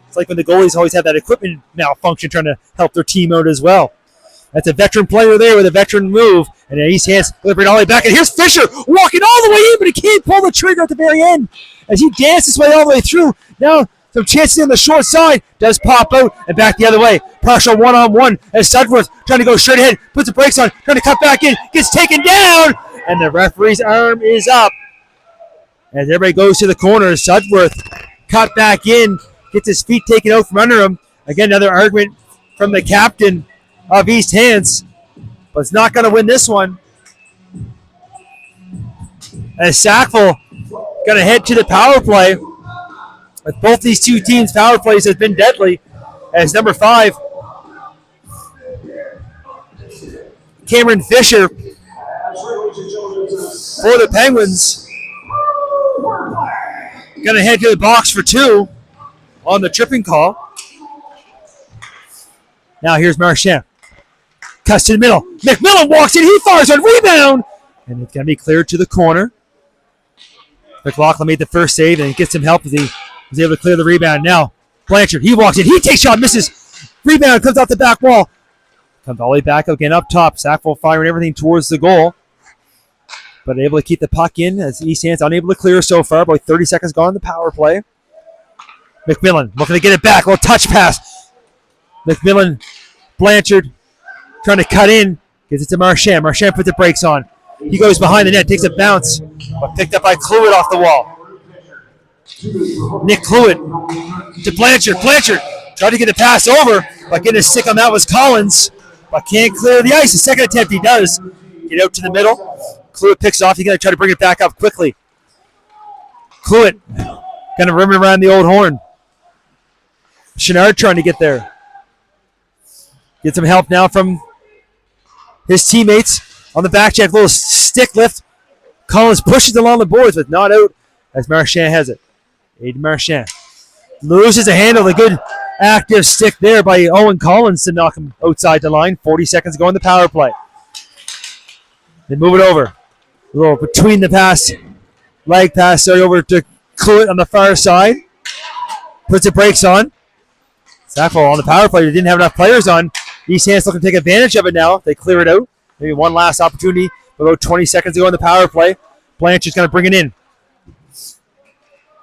Speaker 2: It's like when the goalies always have that equipment malfunction trying to help their team out as well. That's a veteran player there with a veteran move. And then East Hants delivering all the way back. And here's Fisher walking all the way in, but he can't pull the trigger at the very end as he dances his way all the way through. Now, some chances on the short side. Does pop out and back the other way. Partial one-on-one as Sudworth trying to go straight ahead. Puts the brakes on, trying to cut back in. Gets taken down. And the referee's arm is up. As everybody goes to the corner, Sudworth cut back in. Gets his feet taken out from under him. Again, another argument from the captain of East Hants. But it's not going to win this one. As Sackville going to head to the power play. With both these two teams, power plays has been deadly. As number 5, Cameron Fisher for the Penguins. Going to head to the box for 2 on the tripping call. Now here's Marchand. Cuts to the middle. McMillan walks in. He fires on rebound. And it's going to be cleared to the corner. McLaughlin made the first save and gets some help as he was able to clear the rebound. Now Blanchard, he walks in. He takes shot, misses. Rebound comes off the back wall. Comes all the way back again up top. Sackville firing everything towards the goal. but able to keep the puck in as East Hants unable to clear so far. About 30 seconds gone on the power play. McMillan looking to get it back. A little touch pass. McMillan, Blanchard trying to cut in. Gives it to Marchand. Marchand puts the brakes on. He goes behind the net, takes a bounce, but picked up by Cluett off the wall. Nick Cluett to Blanchard. Blanchard tried to get a pass over, but getting a stick on that was Collins, but can't clear the ice. The second attempt he does. Get out to the middle. Cluett picks off. He's going to try to bring it back up quickly. Cluett kind of rimming around the old horn. Chenard trying to get there. Get some help now from his teammates on the back check. Little stick lift. Collins pushes along the boards, but not out as Marchand has it. Aiden Marchand loses a handle. A good active stick there by Owen Collins to knock him outside the line. 40 seconds ago in the power play. They move it over. A little between the pass. Leg pass. Sorry, over to Cluett on the far side. Puts the brakes on. Sackville on the power play. They didn't have enough players on. East Hants looking to take advantage of it now. They clear it out. Maybe one last opportunity. About 20 seconds ago in the power play. Blanchard's going to bring it in.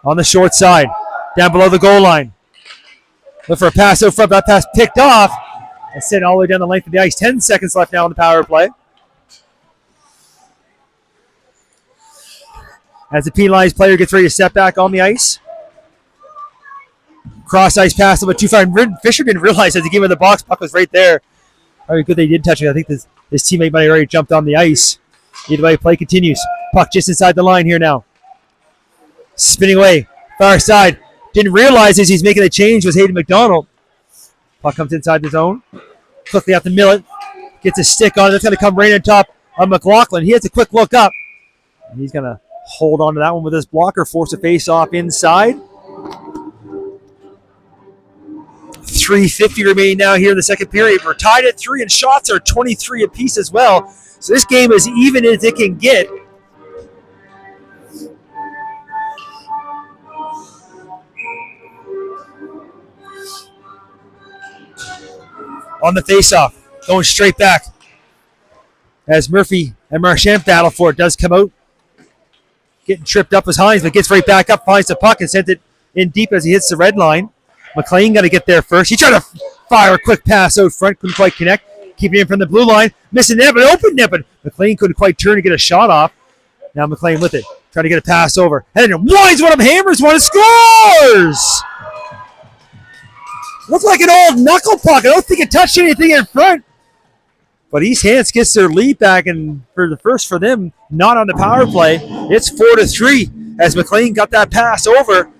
Speaker 2: On the short side. Down below the goal line. Look for a pass out front. That pass picked off. And sent all the way down the length of the ice. 10 seconds left now in the power play. As the penalized player gets ready to step back on the ice. Cross ice pass over too far. Fisher didn't realize as he gave him the box, puck was right there. Very good they did touch it. I think his teammate might have already jumped on the ice. Either way, play continues. Puck just inside the line here now. Spinning away. Far side. Didn't realize as he's making a change was Hayden McDonald. Puck comes inside the zone. Quickly have to mill it. Gets a stick on it. That's going to come right on top of McLaughlin. He has a quick look up. And he's going to hold on to that one with his blocker. Force a face off inside. 3:50 remaining now here in the second period. We're tied at 3 and shots are 23 apiece as well. So this game is even as it can get. On the faceoff, going straight back. As Murphy and Marchand battle for it, does come out. Getting tripped up as Hines, but gets right back up, finds the puck and sends it in deep as he hits the red line. McLean got to get there first. He tried to fire a quick pass out front, couldn't quite connect. Keeping it from the blue line, missing net, but open net, but McLean couldn't quite turn to get a shot off. Now McLean with it, trying to get a pass over. And then winds one of them, hammers one, and scores! Looked like an old knuckle puck. I don't think it touched anything in front. But East Hants gets their lead back, and for the first for them, not on the power play. It's 4-3 as McLean got that pass over.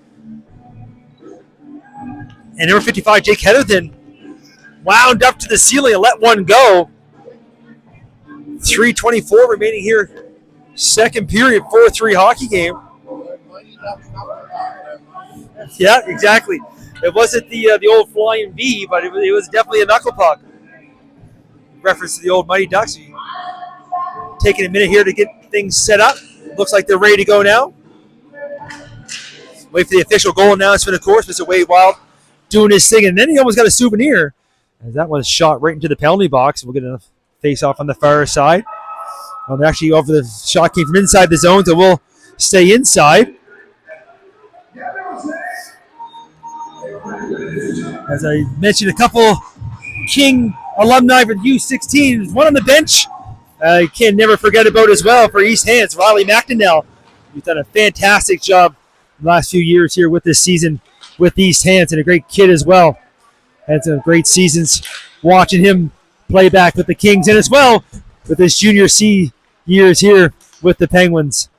Speaker 2: And number 55, Jake Heatherton, wound up to the ceiling and let one go. 3:24 remaining here. Second period, 4-3 hockey game. Yeah, exactly. It wasn't the old flying V, but it was definitely a knuckle puck. Reference to the old Mighty Ducks. Taking a minute here to get things set up. Looks like they're ready to go now. Wait for the official goal announcement, of course. Mr. Wade Wild doing his thing, and then he almost got a souvenir. As that was shot right into the penalty box. We'll get a face-off on the far side. Well, actually, over the shot came from inside the zone, so we'll stay inside. As I mentioned, a couple King alumni for U16. One on the bench I can never forget about as well for East Hants, Riley McDonnell. He's done a fantastic job the last few years here with this season with East Hants, and a great kid as well. Had some great seasons watching him play back with the Kings, and as well with his junior C years here with the Penguins.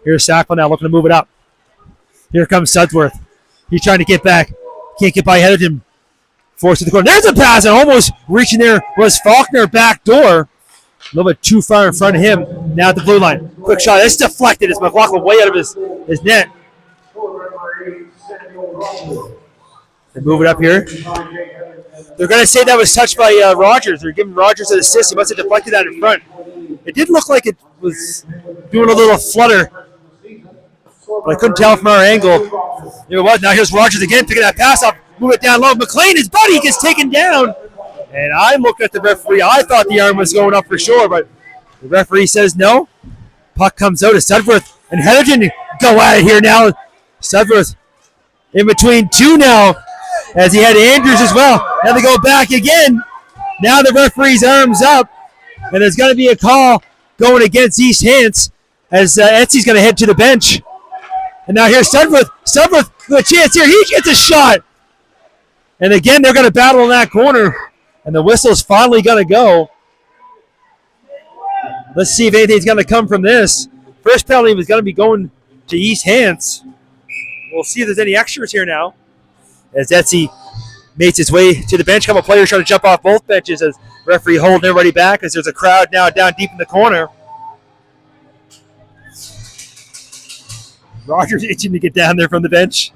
Speaker 2: Here's Sackville now looking to move it up. Here comes Sudsworth. He's trying to get back. Can't get by Heatherton. Forced to the corner. There's a pass, and almost reaching there was Faulkner back door. A little bit too far in front of him. Now at the blue line. Quick shot. It's deflected. It's McLaughlin way out of his net. They move it up here. They're going to say that was touched by Rogers. They're giving Rogers an assist. He must have deflected that in front. It did look like it was doing a little flutter, but I couldn't tell from our angle. There it was. Now here's Rogers again, picking that pass up. Move it down low. McLean, his buddy, gets taken down. And I'm looking at the referee. I thought the arm was going up for sure, but the referee says no. Puck comes out to Sudworth and Heatherton go at it here now. Sudworth in between two now as he had Andrews as well. Now they go back again. Now the referee's arms up, and there's going to be a call going against East Hants as Etsy's going to head to the bench. And now here's Sudworth. Sudworth with a chance here. He gets a shot. And again, they're going to battle in that corner. And the whistle's finally going to go. Let's see if anything's going to come from this. First penalty was going to be going to East Hants. We'll see if there's any extras here now. As Etsy makes his way to the bench. A couple players trying to jump off both benches as referee holding everybody back as there's a crowd now down deep in the corner. Rogers itching to get down there from the bench.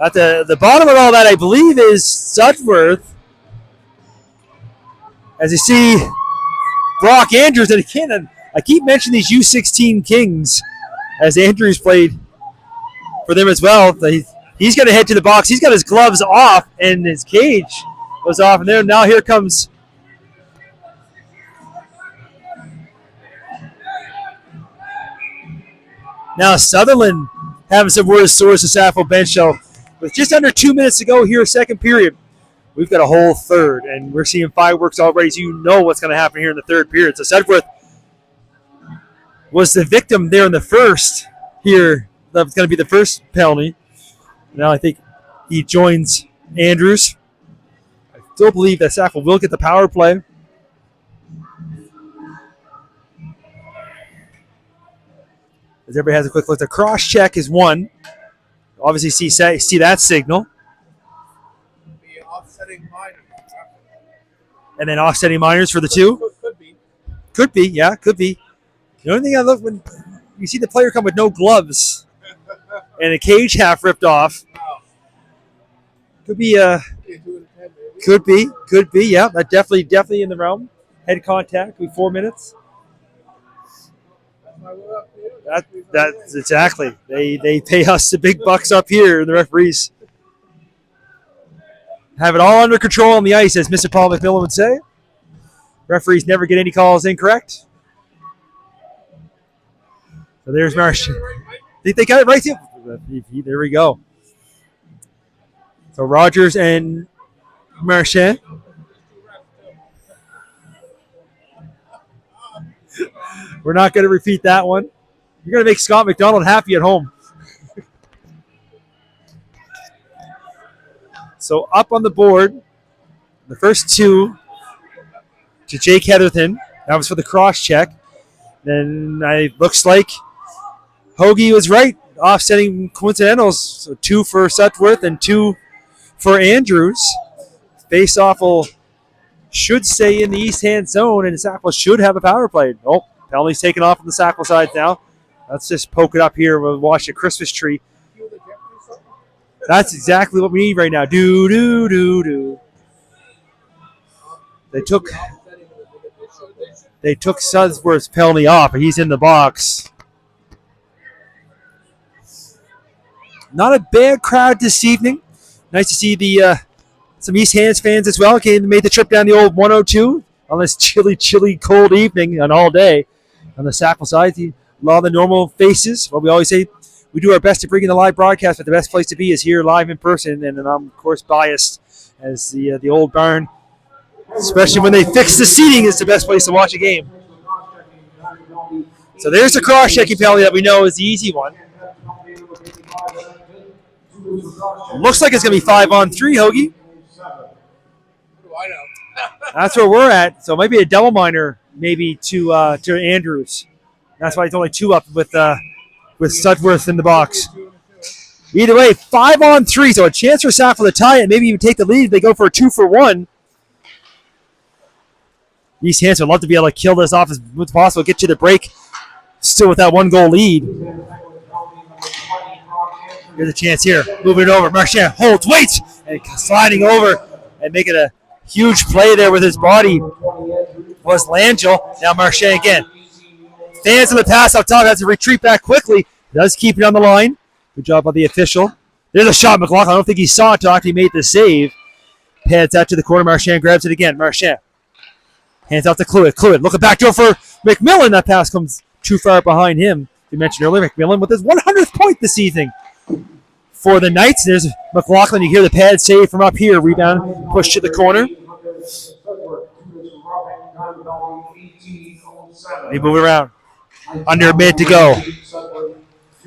Speaker 2: At the bottom of all that, I believe, is Sudworth. As you see, Brock Andrews, and again, I keep mentioning these U16 Kings as Andrews played for them as well. He's going to head to the box. He's got his gloves off and his cage was off. And there now here comes now Sutherland having some words towards the Sackville bench. So with just under 2 minutes to go here, second period, we've got a whole third, and we're seeing fireworks already, so you know what's going to happen here in the third period. So Sudworth was the victim there in the first here. That's going to be the first penalty. Now I think he joins Andrews. I still believe that Sackville will get the power play. As everybody has a quick look, the cross check is one. Obviously see that signal.
Speaker 4: The offsetting minors.
Speaker 2: And then offsetting minors for the two? Could be, yeah, could be. The only thing I love when you see the player come with no gloves and a cage half ripped off. Could be could be, yeah. That definitely in the realm. Head contact, could be 4 minutes. That's exactly. They pay us the big bucks up here, the referees. Have it all under control on the ice, as Mr. Paul McMillan would say. Referees never get any calls incorrect. So there's Marsh. Think they got it right too. There we go. So Rogers and Marchand. We're not going to repeat that one. You're going to make Scott McDonald happy at home. So up on the board, the first two to Jake Heatherton. That was for the cross check. Then it looks like Hoagie was right, offsetting coincidentals. So 2 for Sudworth and 2 for Andrews. Face-off should stay in the East Hand zone, and Sackville should have a power play. Oh, penalty's taken off on the Sackville side now. Let's just poke it up here. We'll watch a Christmas tree. That's exactly what we need right now. Do. They took Sudworth's penalty off, but he's in the box. Not a bad crowd this evening. Nice to see the some East Hants fans as well. They made the trip down the old 102 on this chilly, cold evening and all day. On the Sackville side, a lot of the normal faces. What we always say, we do our best to bring in the live broadcast, but the best place to be is here live in person. And I'm, of course, biased as the old barn, especially when they fix the seating, is the best place to watch a game. So there's the cross-checking penalty that we know is the easy one. Looks like it's going to be 5-on-3, Hoagie.
Speaker 4: I know.
Speaker 2: That's where we're at. So it might be a double minor, maybe to Andrews. That's why it's only 2 up with Sudworth in the box. Either way, 5-on-3. So a chance for Sackville to tie it, maybe even take the lead. They go for a 2-for-1. East Hants would love to be able to kill this off as much as possible, get to the break, still with that 1-goal lead. Here's a chance here. Moving it over. Marchand holds, waits, and sliding over and making a huge play there with his body was Langell. Now Marchand again. Fans in the pass up top, has to retreat back quickly. Does keep it on the line. Good job by the official. There's a shot, McLaughlin. I don't think he saw it until after he made the save. Heads out to the corner. Marchand grabs it again. Marchand hands out to Cluett. Cluett looking back door for McMillan. That pass comes too far behind him. We mentioned earlier, McMillan with his 100th point this evening for the Knights. There's McLaughlin. You hear the pad save from up here. Rebound, push to the corner. They move it around. Under a minute to go.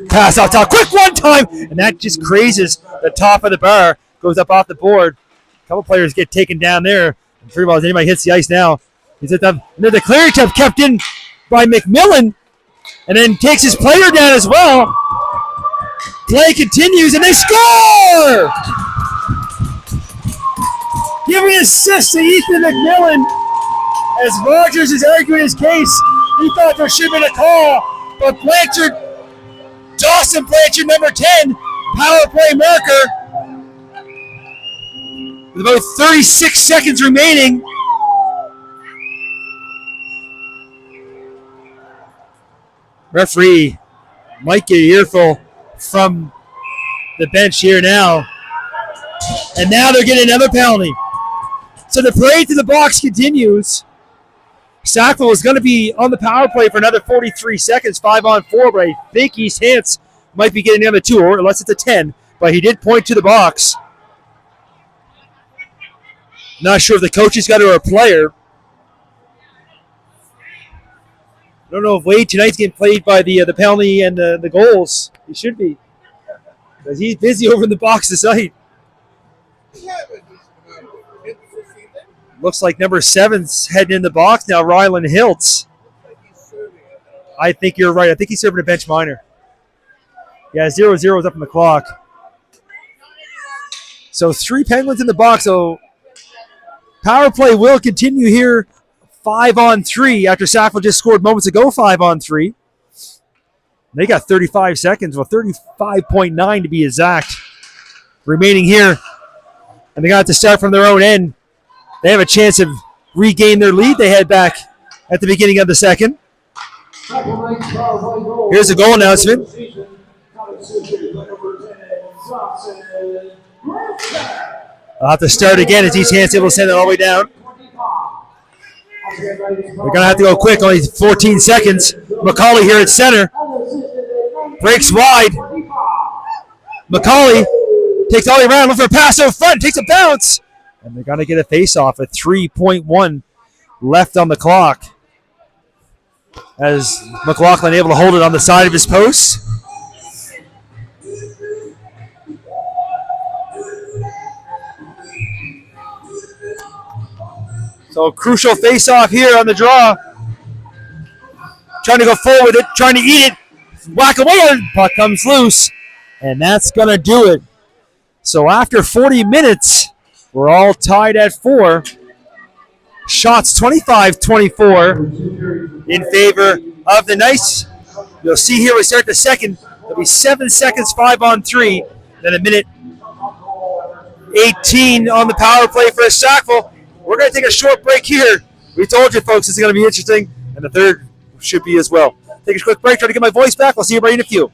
Speaker 2: Pass out top. Quick one time. And that just grazes the top of the bar. Goes up off the board. A couple players get taken down there. And free balls. Anybody hits the ice now. He's at the, and then the clear attempt kept in by McMillan. And then takes his player down as well. Play continues and they score! Giving assist to Ethan McMillan as Rogers is arguing his case. He thought there should have been a call, but Dawson Blanchard, number 10, power play marker. With about 36 seconds remaining. Referee might get an earful from the bench here now. And now they're getting another penalty. So the parade to the box continues. Sackville is going to be on the power play for another 43 seconds, 5-on-4, but I think East Hants might be getting another 2, or unless it's a 10, but he did point to the box. Not sure if the coach has got it or a player. I don't know if Wade tonight's getting played by the penalty and the goals. He should be, because he's busy over in the box tonight. Looks like number 7's heading in the box now, Rylan Hiltz. I think you're right. I think he's serving a bench minor. Yeah, 0-0 is up on the clock. So 3 Penguins in the box. So power play will continue here. 5-on-3 after Sackville just scored moments ago, 5-on-3. They got 35 seconds, well, 35.9 to be exact, remaining here. And they got to start from their own end. They have a chance of regain their lead they had back at the beginning of the second. Here's a goal announcement. I'll have to start again as East Hants able to send it all the way down. They're going to have to go quick, only 14 seconds. McCauley here at center. Breaks wide. McCauley takes all the way around, looking for a pass over front, takes a bounce. And they're going to get a face-off at 3.1 left on the clock. As McLaughlin able to hold it on the side of his post. So crucial face-off here on the draw. Trying to go forward with it, trying to eat it. Whack away, puck comes loose. And that's going to do it. So after 40 minutes, we're all tied at 4. Shots 25-24 in favor of the Knights. You'll see here we start the second. There'll be 7 seconds, 5-on-3. Then a minute 18 on the power play for Sackville. We're going to take a short break here. We told you, folks, this is going to be interesting. And the third should be as well. Take a quick break, try to get my voice back. We'll see everybody in a few.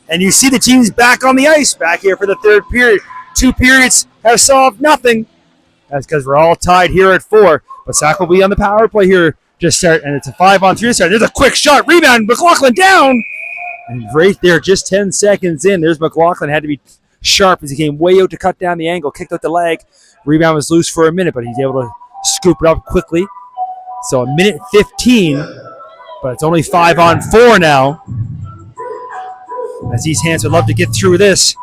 Speaker 2: And you see the teams back on the ice, back here for the third period. 2 periods have solved nothing. That's because we're all tied here at 4. But Sackville will be on the power play here to start, and it's a 5-on-3 start. There's a quick shot, rebound, McLaughlin down. And right there, just 10 seconds in, there's McLaughlin. Had to be sharp as he came way out to cut down the angle, kicked out the leg. Rebound was loose for a minute, but he's able to scoop it up quickly. So a minute 15, but it's only 5-on-4 now. As these Hants would love to get through this.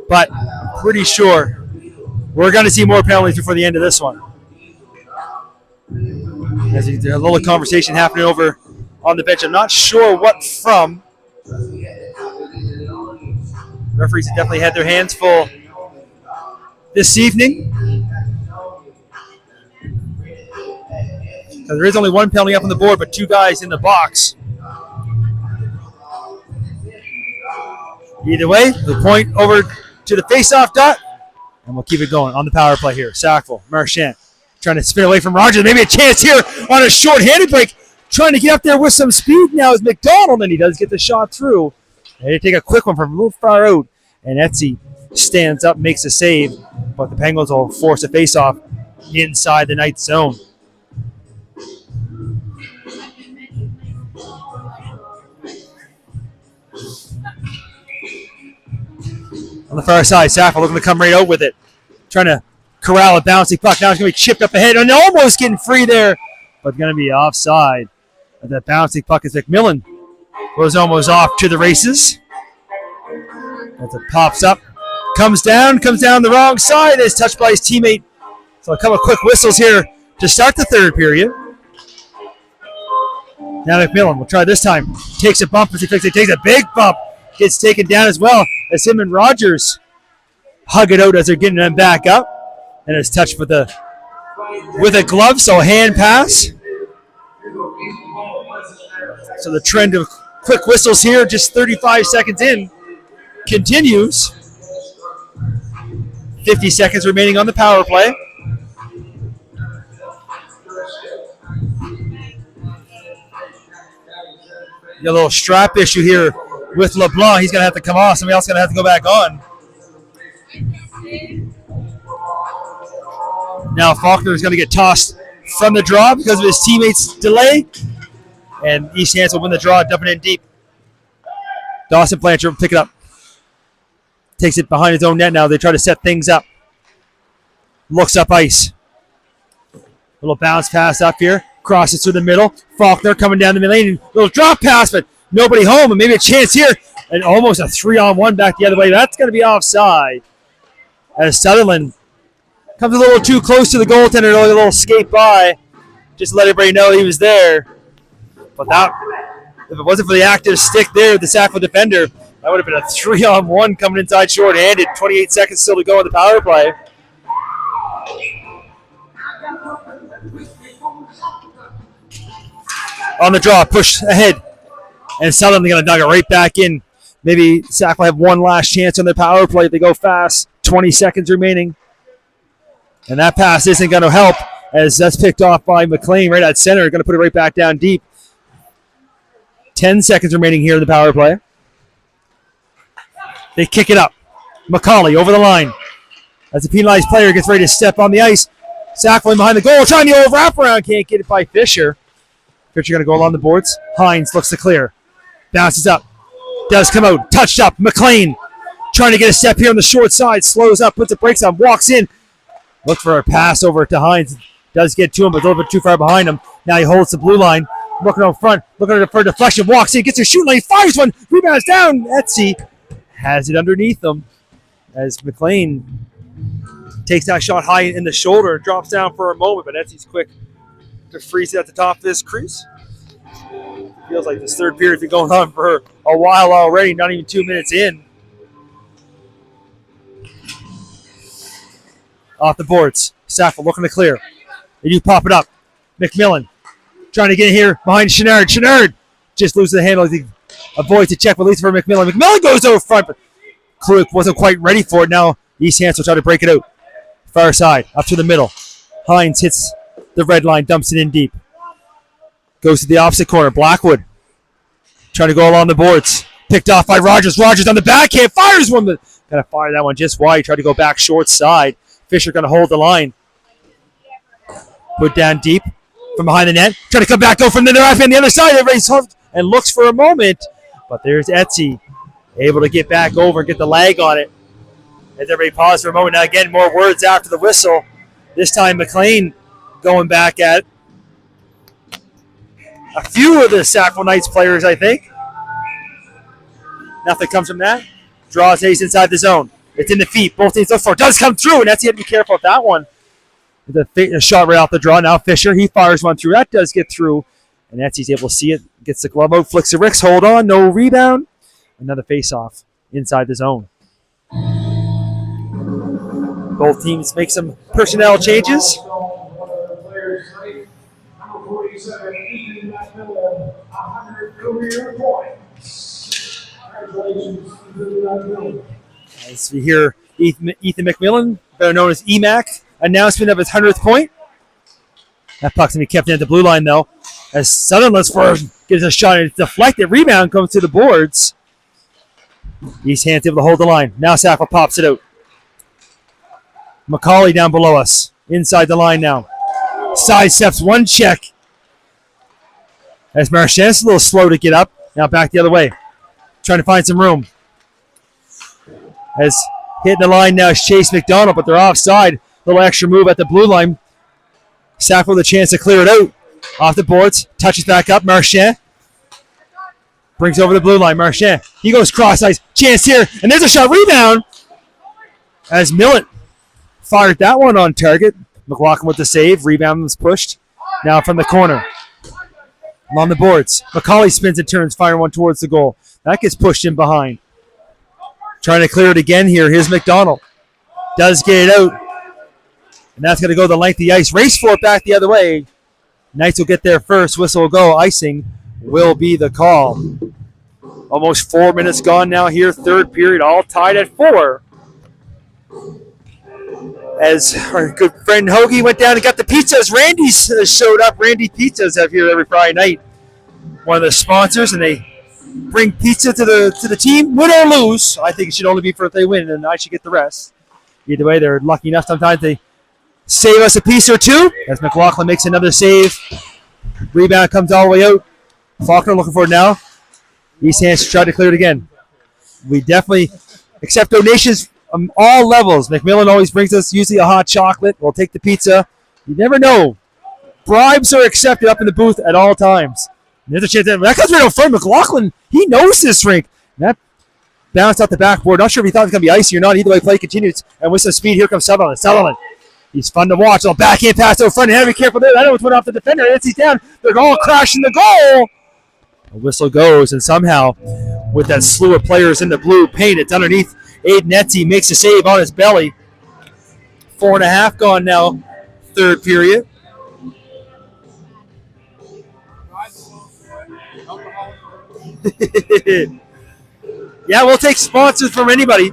Speaker 2: But I'm pretty sure we're going to see more penalties before the end of this one. There's a little conversation happening over on the bench. I'm not sure what from. Referees have definitely had their hands full this evening. There is only one penalty up on the board, but 2 guys in the box. Either way, the point over to the face-off dot, and we'll keep it going on the power play here. Sackville, Marchand, trying to spin away from Rogers. Maybe a chance here on a short-handed break. Trying to get up there with some speed now is McDonald, and he does get the shot through. They take a quick one from a little far out, and Etsy stands up, makes a save, but the Penguins will force a face-off inside the Knights' zone. On the far side, Sackville looking to come right out with it. Trying to corral a bouncing puck. Now it's going to be chipped up ahead and almost getting free there, but going to be offside. That bouncing puck is McMillan. Was almost off to the races. As it pops up, comes down the wrong side. Is touched by his teammate. So a couple of quick whistles here to start the third period. Now McMillan will try this time. Takes a bump as he takes a big bump. Gets taken down as well as him and Rogers hug it out as they're getting them back up. And it's touched with a glove, so a hand pass. So the trend of quick whistles here, just 35 seconds in, continues. 50 seconds remaining on the power play. A little strap issue here with LeBlanc. He's going to have to come off. Somebody else is going to have to go back on. Now Faulkner is going to get tossed from the draw because of his teammates' delay. And East Hants will win the draw, dumping in deep. Dawson Blanchard will pick it up. Takes it behind his own net now. They try to set things up. Looks up ice. Little bounce pass up here. Crosses through the middle. Faulkner coming down the middle lane. Little drop pass, but nobody home. And maybe a chance here. And almost a 3-on-1 back the other way. That's going to be offside. As Sutherland comes a little too close to the goaltender. A little skate by. Just to let everybody know he was there. But that, if it wasn't for the active stick there, the Sackville defender, that would have been a 3-on-1 coming inside short-handed. 28 seconds still to go on the power play. On the draw, push ahead. And Sutherland going to dug it right back in. Maybe Sackville have one last chance on the power play if they go fast. 20 seconds remaining. And that pass isn't going to help as that's picked off by McLean right at center. Going to put it right back down deep. 10 seconds remaining here in the power play. They kick it up. McCauley over the line. As the penalized player gets ready to step on the ice. Sackville behind the goal. Trying the old wraparound. Can't get it by Fisher. Fisher going to go along the boards. Hines looks to clear. Bounces up. Does come out. Touched up. McLean trying to get a step here on the short side. Slows up. Puts the brakes on. Walks in. Look for a pass over to Hines. Does get to him, but a little bit too far behind him. Now he holds the blue line. Looking up front. Looking for a deflection. Walks in. Gets a shooting lane. Fires one. Rebounds down. Etsy has it underneath him as McLean takes that shot high in the shoulder. Drops down for a moment, but Etsy's quick to freeze it at the top of this crease. Feels like this third period has been going on for a while already. Not even 2 minutes in. Off the boards. Sackville looking to clear. They do pop it up. McMillan trying to get in here behind Chenard. Chenard just loses the handle. He avoids the check, but leads for McMillan. McMillan goes over front, but Kluik wasn't quite ready for it. Now East Hants will try to break it out. Far side, up to the middle. Hines hits the red line, dumps it in deep. Goes to the opposite corner. Blackwood Trying to go along the boards. Picked off by Rogers. Rogers on the backhand. Fires one. Got to fire that one just wide. Tried to go back short side. Fisher going to hold the line. Put down deep from behind the net. Trying to come back, go from the left hand, the other side. Everybody's huffed and looks for a moment. But there's Etsy able to get back over and get the lag on it. As everybody paused for a moment. Now again, more words after the whistle. This time McLean going back at a few of the Sackville Knights players, I think. Nothing comes from that. Draws Hayes inside the zone. It's in the feet. Both teams look for it. Does come through, and Etsy had to be careful with that one. The shot right off the draw. Now Fisher, he fires one through. That does get through, and Etsy's able to see it. Gets the glove out, flicks the Ricks. Hold on, no rebound. Another face-off inside the zone. Both teams make some personnel changes.
Speaker 1: Number 47, Ethan McMillan, 100 career points. Congratulations, Ethan McMillan.
Speaker 2: As we hear Ethan McMillan, better known as EMAC, announcement of his 100th point. That puck's going to be kept in at the blue line, though. As Sutherland's for gives a shot, and it's deflected. Rebound comes to the boards. East Hants able to hold the line. Now Sackville pops it out. McCauley down below us. Inside the line now. Side steps, one check. As Marchand's a little slow to get up. Now back the other way. Trying to find some room. As hitting the line now is Chase McDonald, but they're offside. Little extra move at the blue line. Sackville with a chance to clear it out. Off the boards. Touches back up. Marchand. Brings over the blue line. Marchand. He goes cross ice. Chance here. And there's a shot. Rebound. As Millet fired that one on target. McLaughlin with the save. Rebound was pushed. Now from the corner. Along the boards. McCauley spins and turns. Firing one towards the goal. That gets pushed in behind. Trying to clear it again here. Here's McDonald. Does get it out. And that's going to go the length of the ice. Race for it back the other way. Knights will get there first. Whistle will go. Icing will be the call. Almost 4 minutes gone now here. Third period. All tied at 4. As our good friend Hoagie went down and got the pizzas. Randy's showed up. Randy Pizzas have here every Friday night. One of the sponsors, and they bring pizza to the team, win or lose. I think it should only be for if they win, and I should get the rest. Either way, they're lucky enough sometimes they save us a piece or two. As McLaughlin makes another save. Rebound comes all the way out. Faulkner looking for it now. East Hants tried to clear it again. We definitely accept donations on all levels. McMillan always brings us usually a hot chocolate. We'll take the pizza. You never know. Bribes are accepted up in the booth at all times. And there's a chance that comes right out front. McLaughlin, he knows this rink. And that bounced out the backboard. Not sure if he thought it was going to be icy or not. Either way, play continues. And with some speed, here comes Sutherland. Sutherland. He's fun to watch. A little backhand pass out front. Have to be careful there. That almost went off the defender. He's down. They're all crashing the goal. A whistle goes, and somehow, with that slew of players in the blue paint, it's underneath. Aiden Etsy makes a save on his belly. 4.5 gone now. Third period. Yeah, we'll take sponsors from anybody.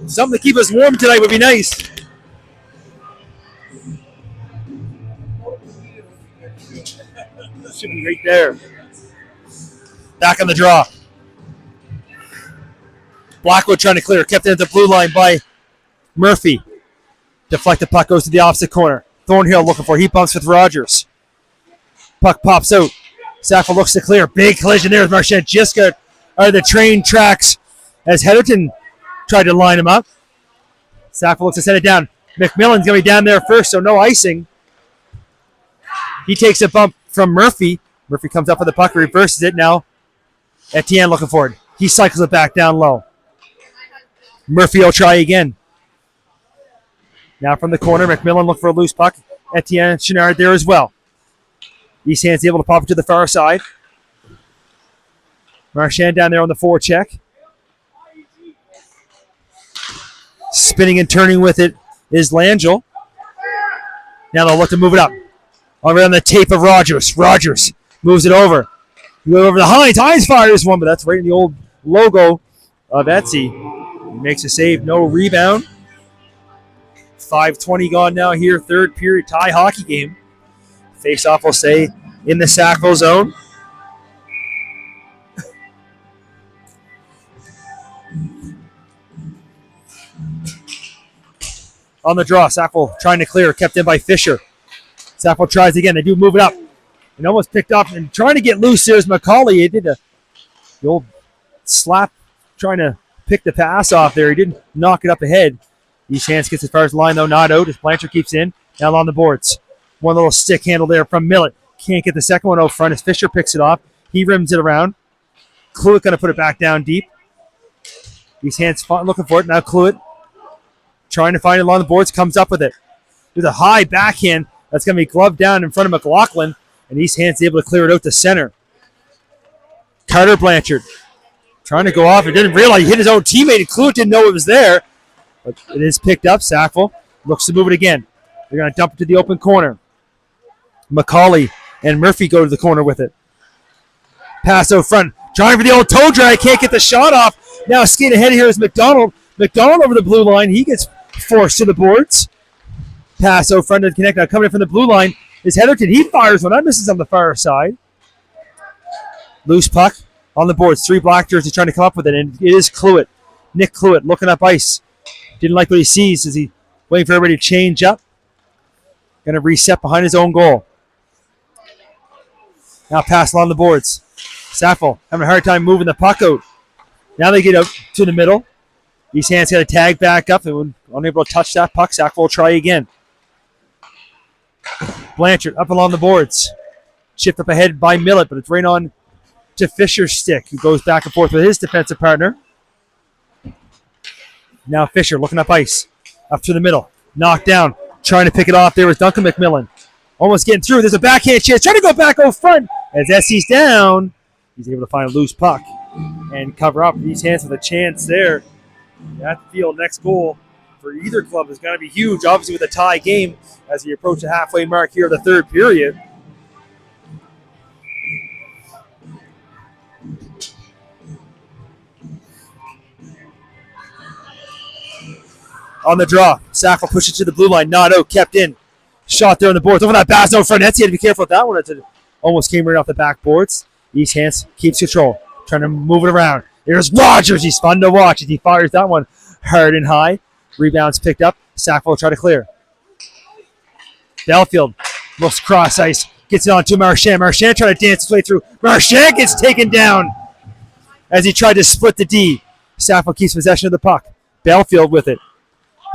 Speaker 2: Something to keep us warm tonight would be nice. Should be right there. Back on the draw. Blackwood trying to clear. Kept it at the blue line by Murphy. Deflected puck goes to the opposite corner. Thornhill looking for it. He bumps with Rogers. Puck pops out. Sackville looks to clear. Big collision there with Marchand. Just got out of the train tracks as Heatherton tried to line him up. Sackville looks to set it down. McMillan's going to be down there first, so no icing. He takes a bump from Murphy. Murphy comes up with the puck, reverses it now. Etienne looking for it. He cycles it back down low. Murphy will try again. Now from the corner, McMillan looking for a loose puck. Etienne Chenard there as well. East Hants able to pop it to the far side. Marchand down there on the forecheck. Spinning and turning with it is Langell. Now they'll look to move it up. Over on the tape of Rogers. Rogers moves it over. Go over to Hines. Hines fires one, but that's right in the old logo of Etsy. He makes a save. No rebound. 5:20 gone now here. Third period tie hockey game. Face-off will say in the Sackville zone. On the draw, Sackville trying to clear, kept in by Fisher. Sackville tries again. They do move it up. And almost picked up and trying to get loose. There's McCauley. He did the old slap, trying to pick the pass off there. He didn't knock it up ahead. East Hants gets as far as the line, though, not out as Blanchard keeps in. Now on the boards. One little stick handle there from Millett. Can't get the second one out front as Fisher picks it off. He rims it around. Cluett going to put it back down deep. East Hants looking for it. Now Cluett trying to find it along the boards. Comes up with it. With a high backhand. That's going to be gloved down in front of McLaughlin. And East Hants able to clear it out to center. Carter Blanchard trying to go off. He didn't realize he hit his own teammate. And Cluett didn't know it was there. But it is picked up. Sackville looks to move it again. They're going to dump it to the open corner. McCauley and Murphy go to the corner with it. Pass out front. Trying for the old toe drag. Can't get the shot off. Now skating ahead here is McDonald. McDonald over the blue line. He gets forced to the boards. Pass out front to connect. Now coming in from the blue line is Heatherton. He fires one. That misses on the far side. Loose puck on the boards. 3 black jerseys trying to come up with it. And it is Cluett. Nick Cluett looking up ice. Didn't like what he sees as he waiting for everybody to change up. Going to reset behind his own goal. Now pass along the boards. Sackville having a hard time moving the puck out. Now they get out to the middle. East Hants got a tag back up and unable to touch that puck. Sackville will try again. Blanchard up along the boards. Shift up ahead by Millett, but it's right on to Fisher's stick, who goes back and forth with his defensive partner. Now Fisher looking up ice. Up to the middle. Knocked down. Trying to pick it off there was Duncan McMillan. Almost getting through. There's a backhand chance. Trying to go back out front. As Essie's down, he's able to find a loose puck and cover up. East Hants with a chance there. That field next goal for either club is going to be huge, obviously with a tie game as we approach the halfway mark here of the third period. On the draw, Sackville pushes to the blue line, not out, kept in. Shot there on the boards. Over that pass out front. Etsy had to be careful with that one. It almost came right off the backboards. East Hants keeps control, trying to move it around. There's Rogers. He's fun to watch as he fires that one hard and high. Rebounds picked up. Sackville try to clear. Belfield looks cross ice. Gets it on to Marchand. Marchand trying to dance his way through. Marchand gets taken down as he tried to split the D. Sackville keeps possession of the puck. Belfield with it.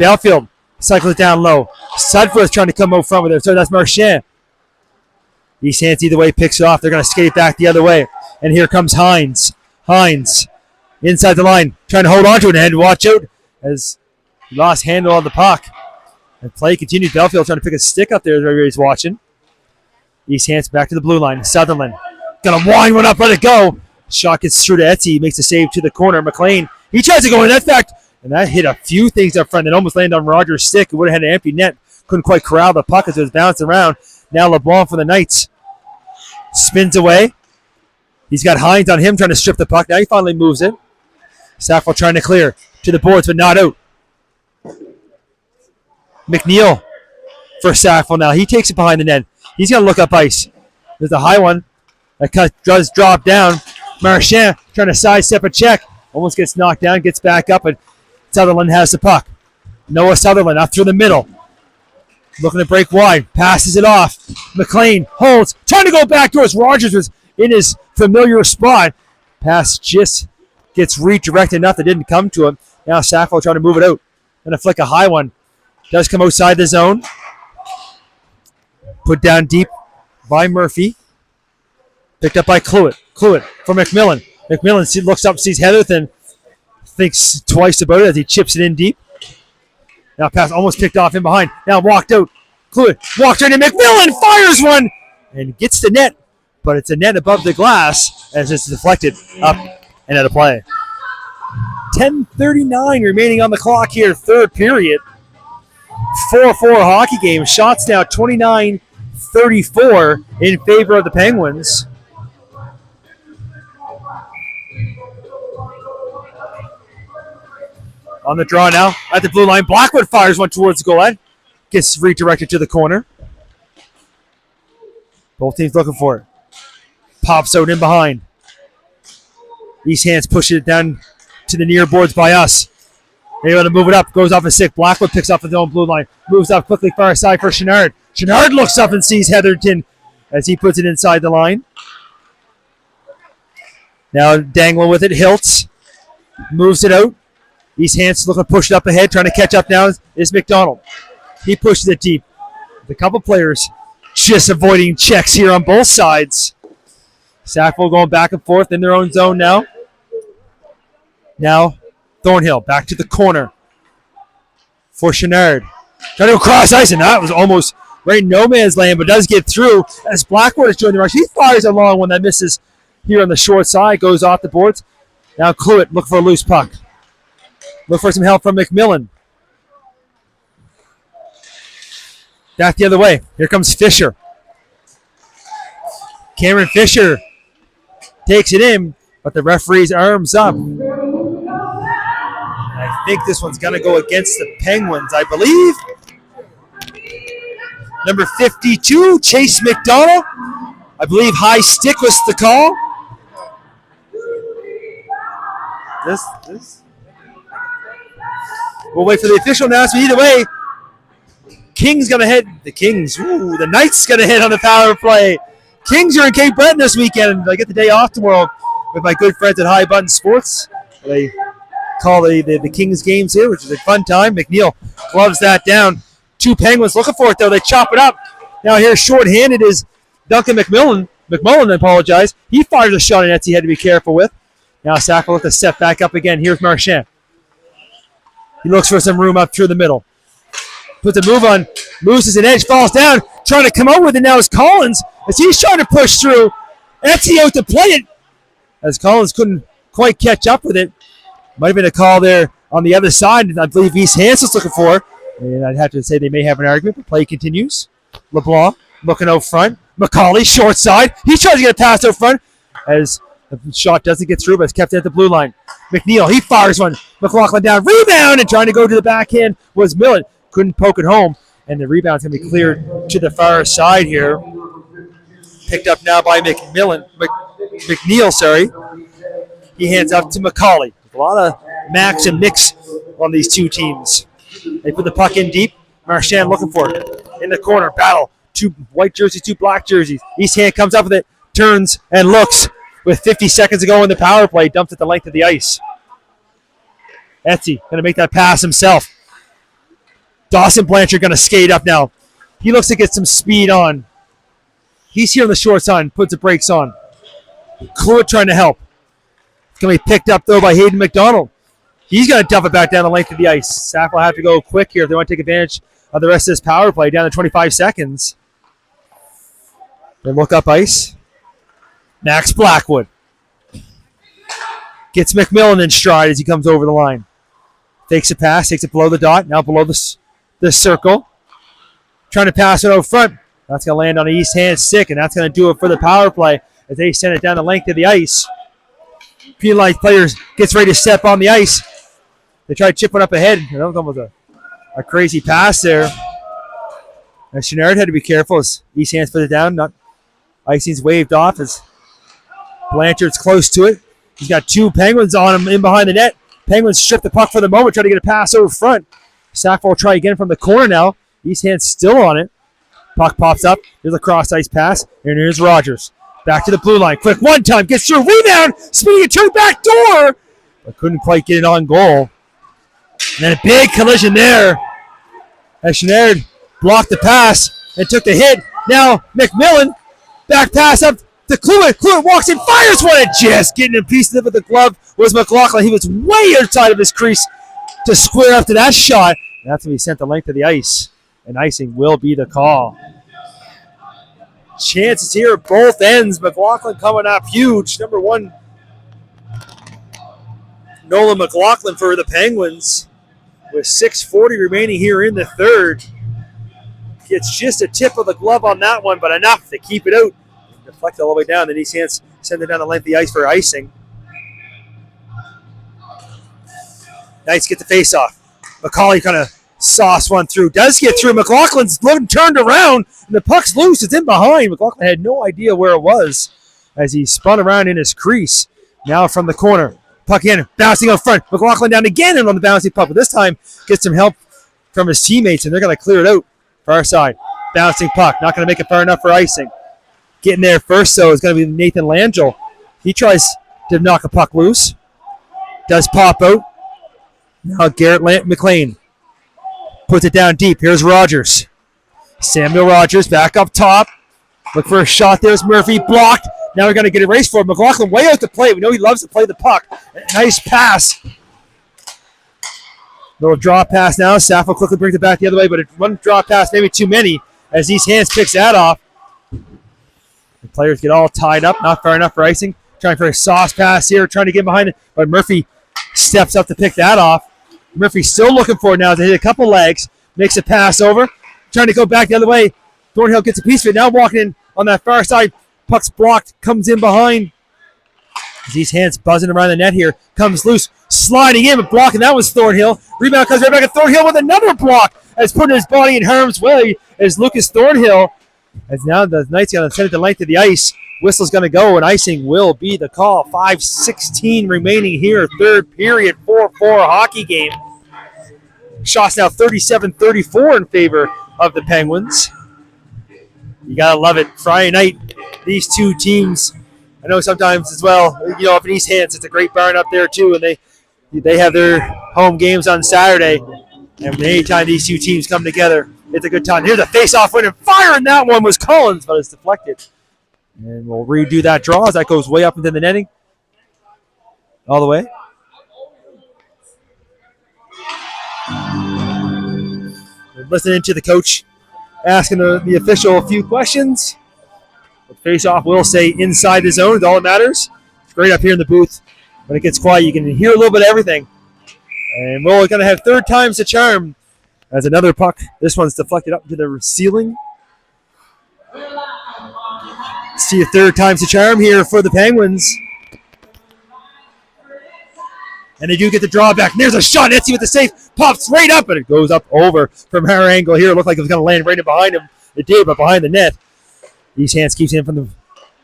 Speaker 2: Belfield cycles it down low. Sudford trying to come out front with it. So that's Marchand. East Hants either way picks it off. They're going to skate back the other way. And here comes Hines. Hines inside the line, trying to hold on to it and watch out as he lost handle on the puck. And play continues. Belfield trying to pick a stick up there as everybody's watching. East Hants back to the blue line. Sutherland gonna wind one up, let it go. Shot gets through to Etsy. He makes a save to the corner. McLean, he tries to go in. That's back. And that hit a few things up front that almost landed on Rogers' stick. It would have had an empty net. Couldn't quite corral the puck as it was bouncing around. Now LeBlanc for the Knights. Spins away. He's got Hines on him trying to strip the puck. Now he finally moves it. Sackville trying to clear to the boards, but not out. McNeil for Sackville now. He takes it behind the net. He's going to look up ice. There's a high one. That does drop down. Marchand trying to sidestep a check. Almost gets knocked down, gets back up, and Sutherland has the puck. Noah Sutherland up through the middle. Looking to break wide. Passes it off. McLean holds. Trying to go back towards Rogers was in his familiar spot. Pass just gets redirected enough that didn't come to him. Now Sackville trying to move it out. Gonna flick a high one. Does come outside the zone. Put down deep by Murphy. Picked up by Cluett. Cluett for McMillan. McMillan looks up, sees Heatherton. Thinks twice about it as he chips it in deep. Now pass almost picked off in behind. Now walked out. Cluett walks right in. McMillan fires one and gets the net. But it's a net above the glass as it's deflected up and out of play. 10:39 remaining on the clock here, third period. 4-4 hockey game. Shots now 29-34 in favor of the Penguins. On the draw now at the blue line. Blackwood fires one towards the goal line. Gets redirected to the corner. Both teams looking for it. Pops out in behind. East Hants pushing it down to the near boards by us. Able to move it up. Goes off a stick. Blackwood picks off his own blue line. Moves up quickly far side for Chenard. Chenard looks up and sees Heatherton as he puts it inside the line. Now dangling with it. Hiltz moves it out. East Hants looking to push it up ahead. Trying to catch up now is McDonald. He pushes it deep. A couple players just avoiding checks here on both sides. Sackville going back and forth in their own zone now. Now Thornhill back to the corner for Chenard. Trying to go cross ice, and that was almost right in no man's land, but does get through as Blackwood is joining the rush. He fires a long one that misses here on the short side, goes off the boards. Now Cluett looking for a loose puck. Look for some help from McMillan. Back the other way. Here comes Fisher. Cameron Fisher takes it in, but the referee's arms up. And I think this one's going to go against the Penguins, I believe. Number 52, Chase McDonald. I believe high stick was the call. We'll wait for the official announcement. Either way, Kings going to head. The Knights going to head on the power play. Kings are in Cape Breton this weekend. I get the day off tomorrow with my good friends at High Button Sports. They call the Kings games here, which is a fun time. McNeil gloves that down. Two Penguins looking for it, though. They chop it up. Now here short-handed is Duncan McMullen, I apologize. He fires a shot at nets he had to be careful with. Now Sackville with a step back up again. Here's Marchand. He looks for some room up through the middle. Puts a move on. Loses an edge. Falls down. Trying to come out with it now is Collins as he's trying to push through. Etsy out to play it as Collins couldn't quite catch up with it. Might have been a call there on the other side. I believe East Hants is looking for. And I'd have to say they may have an argument, but play continues. LeBlanc looking out front. McCauley, short side. He tries to get a pass out front as the shot doesn't get through, but it's kept at the blue line. McNeil, he fires one. McLaughlin down. Rebound, and trying to go to the backhand was Millen. Couldn't poke it home, and the rebound's going to be cleared to the far side here. Picked up now by McNeil, He hands up to McCauley. A lot of Max and Mix on these two teams. They put the puck in deep. Marchand looking for it. In the corner, battle. Two white jerseys, two black jerseys. East Hand comes up with it, turns and looks with 50 seconds to go in the power play. Dumps at the length of the ice. Etsy going to make that pass himself. Dawson Blanchard going to skate up now. He looks to get some speed on. He's here on the short side, puts the brakes on. Cluett trying to help. It's going to be picked up, though, by Hayden McDonald. He's going to dump it back down the length of the ice. Sackville will have to go quick here if they want to take advantage of the rest of this power play down to 25 seconds. They look up ice. Max Blackwood gets McMillan in stride as he comes over the line. Takes a pass, takes it below the dot, now below the circle. Trying to pass it out front. That's going to land on the East Hand stick, and that's going to do it for the power play as they send it down the length of the ice. Penalized players gets ready to step on the ice. They try to chip it up ahead. That was almost a crazy pass there. And Chenard had to be careful as East Hands put it down. Icing's waved off as Blanchard's close to it. He's got two Penguins on him in behind the net. Penguins strip the puck for the moment, try to get a pass over front. Sackville will try again from the corner now. East Hands still on it. Puck pops up. There's a cross ice pass. And here's Rogers. Back to the blue line. Quick one time. Gets through. Rebound. Spinning a turn back door. But couldn't quite get it on goal. And then a big collision there. As Chenard blocked the pass and took the hit. Now McMillan. Back pass up to Cluett. Cluett walks in. Fires one. And just getting a piece of it with the glove was McLaughlin. He was way outside of his crease to square up to that shot. And that's when he sent the length of the ice. And icing will be the call. Chances here at both ends. McLaughlin coming up huge. Number one, Nolan McLaughlin for the Penguins with 6:40 remaining here in the third. Gets just a tip of the glove on that one, but enough to keep it out. Deflect all the way down. Then East Hands send it down the length of the ice for icing. Knights get the face-off. McCauley kind of sauce one through. Does get through. McLaughlin's turned around, and the puck's loose. It's in behind. McLaughlin had no idea where it was as he spun around in his crease. Now from the corner. Puck in, bouncing out front. McLaughlin down again and on the bouncing puck, but this time gets some help from his teammates, and they're going to clear it out. Far side, bouncing puck, not going to make it far enough for icing. Getting there first, though, is going to be Nathan Langell. He tries to knock a puck loose. Does pop out. Now Garrett McLean puts it down deep. Here's Rogers. Samuel Rogers back up top. Look for a shot. There's Murphy, blocked. Now we're going to get a race for it. McLaughlin way out to play. We know he loves to play the puck. Nice pass. Little draw pass now. Sackville quickly brings it back the other way, but one draw pass, maybe too many, as East Hants picks that off. The players get all tied up. Not far enough for icing. Trying for a sauce pass here, trying to get behind it, but Murphy steps up to pick that off. Murphy still looking for it now to hit a couple legs. Makes a pass over. Trying to go back the other way. Thornhill gets a piece of it. Now walking in on that far side. Puck's blocked. Comes in behind. These hands buzzing around the net here. Comes loose. Sliding in, but blocking. That was Thornhill. Rebound comes right back at Thornhill with another block. As putting his body in harm's way is Lucas Thornhill. As now the Knights going to send it the length of the ice. Whistle's going to go, and icing will be the call. 5:16 remaining here. Third period, 4-4 hockey game. Shots now 37-34 in favor of the Penguins. You got to love it. Friday night, these two teams, I know sometimes as well, up in East Hants, it's a great barn up there too, and they have their home games on Saturday. And anytime these two teams come together, it's a good time. Here's a face-off win, and firing that one was Collins, but it's deflected. And we'll redo that draw as that goes way up into the netting. All the way. We're listening to the coach asking the official a few questions. The face-off will say inside the zone is all that matters. It's great up here in the booth. When it gets quiet, you can hear a little bit of everything. And we're going to have third time's the charm as another puck. This one's deflected up to the ceiling. See a third time's the charm here for the Penguins. And they do get the draw back. And there's a shot. Etsy with the save. Pops right up, but it goes up over from our angle here. It looked like it was going to land right in behind him. It did, but behind the net. These hands keeps in from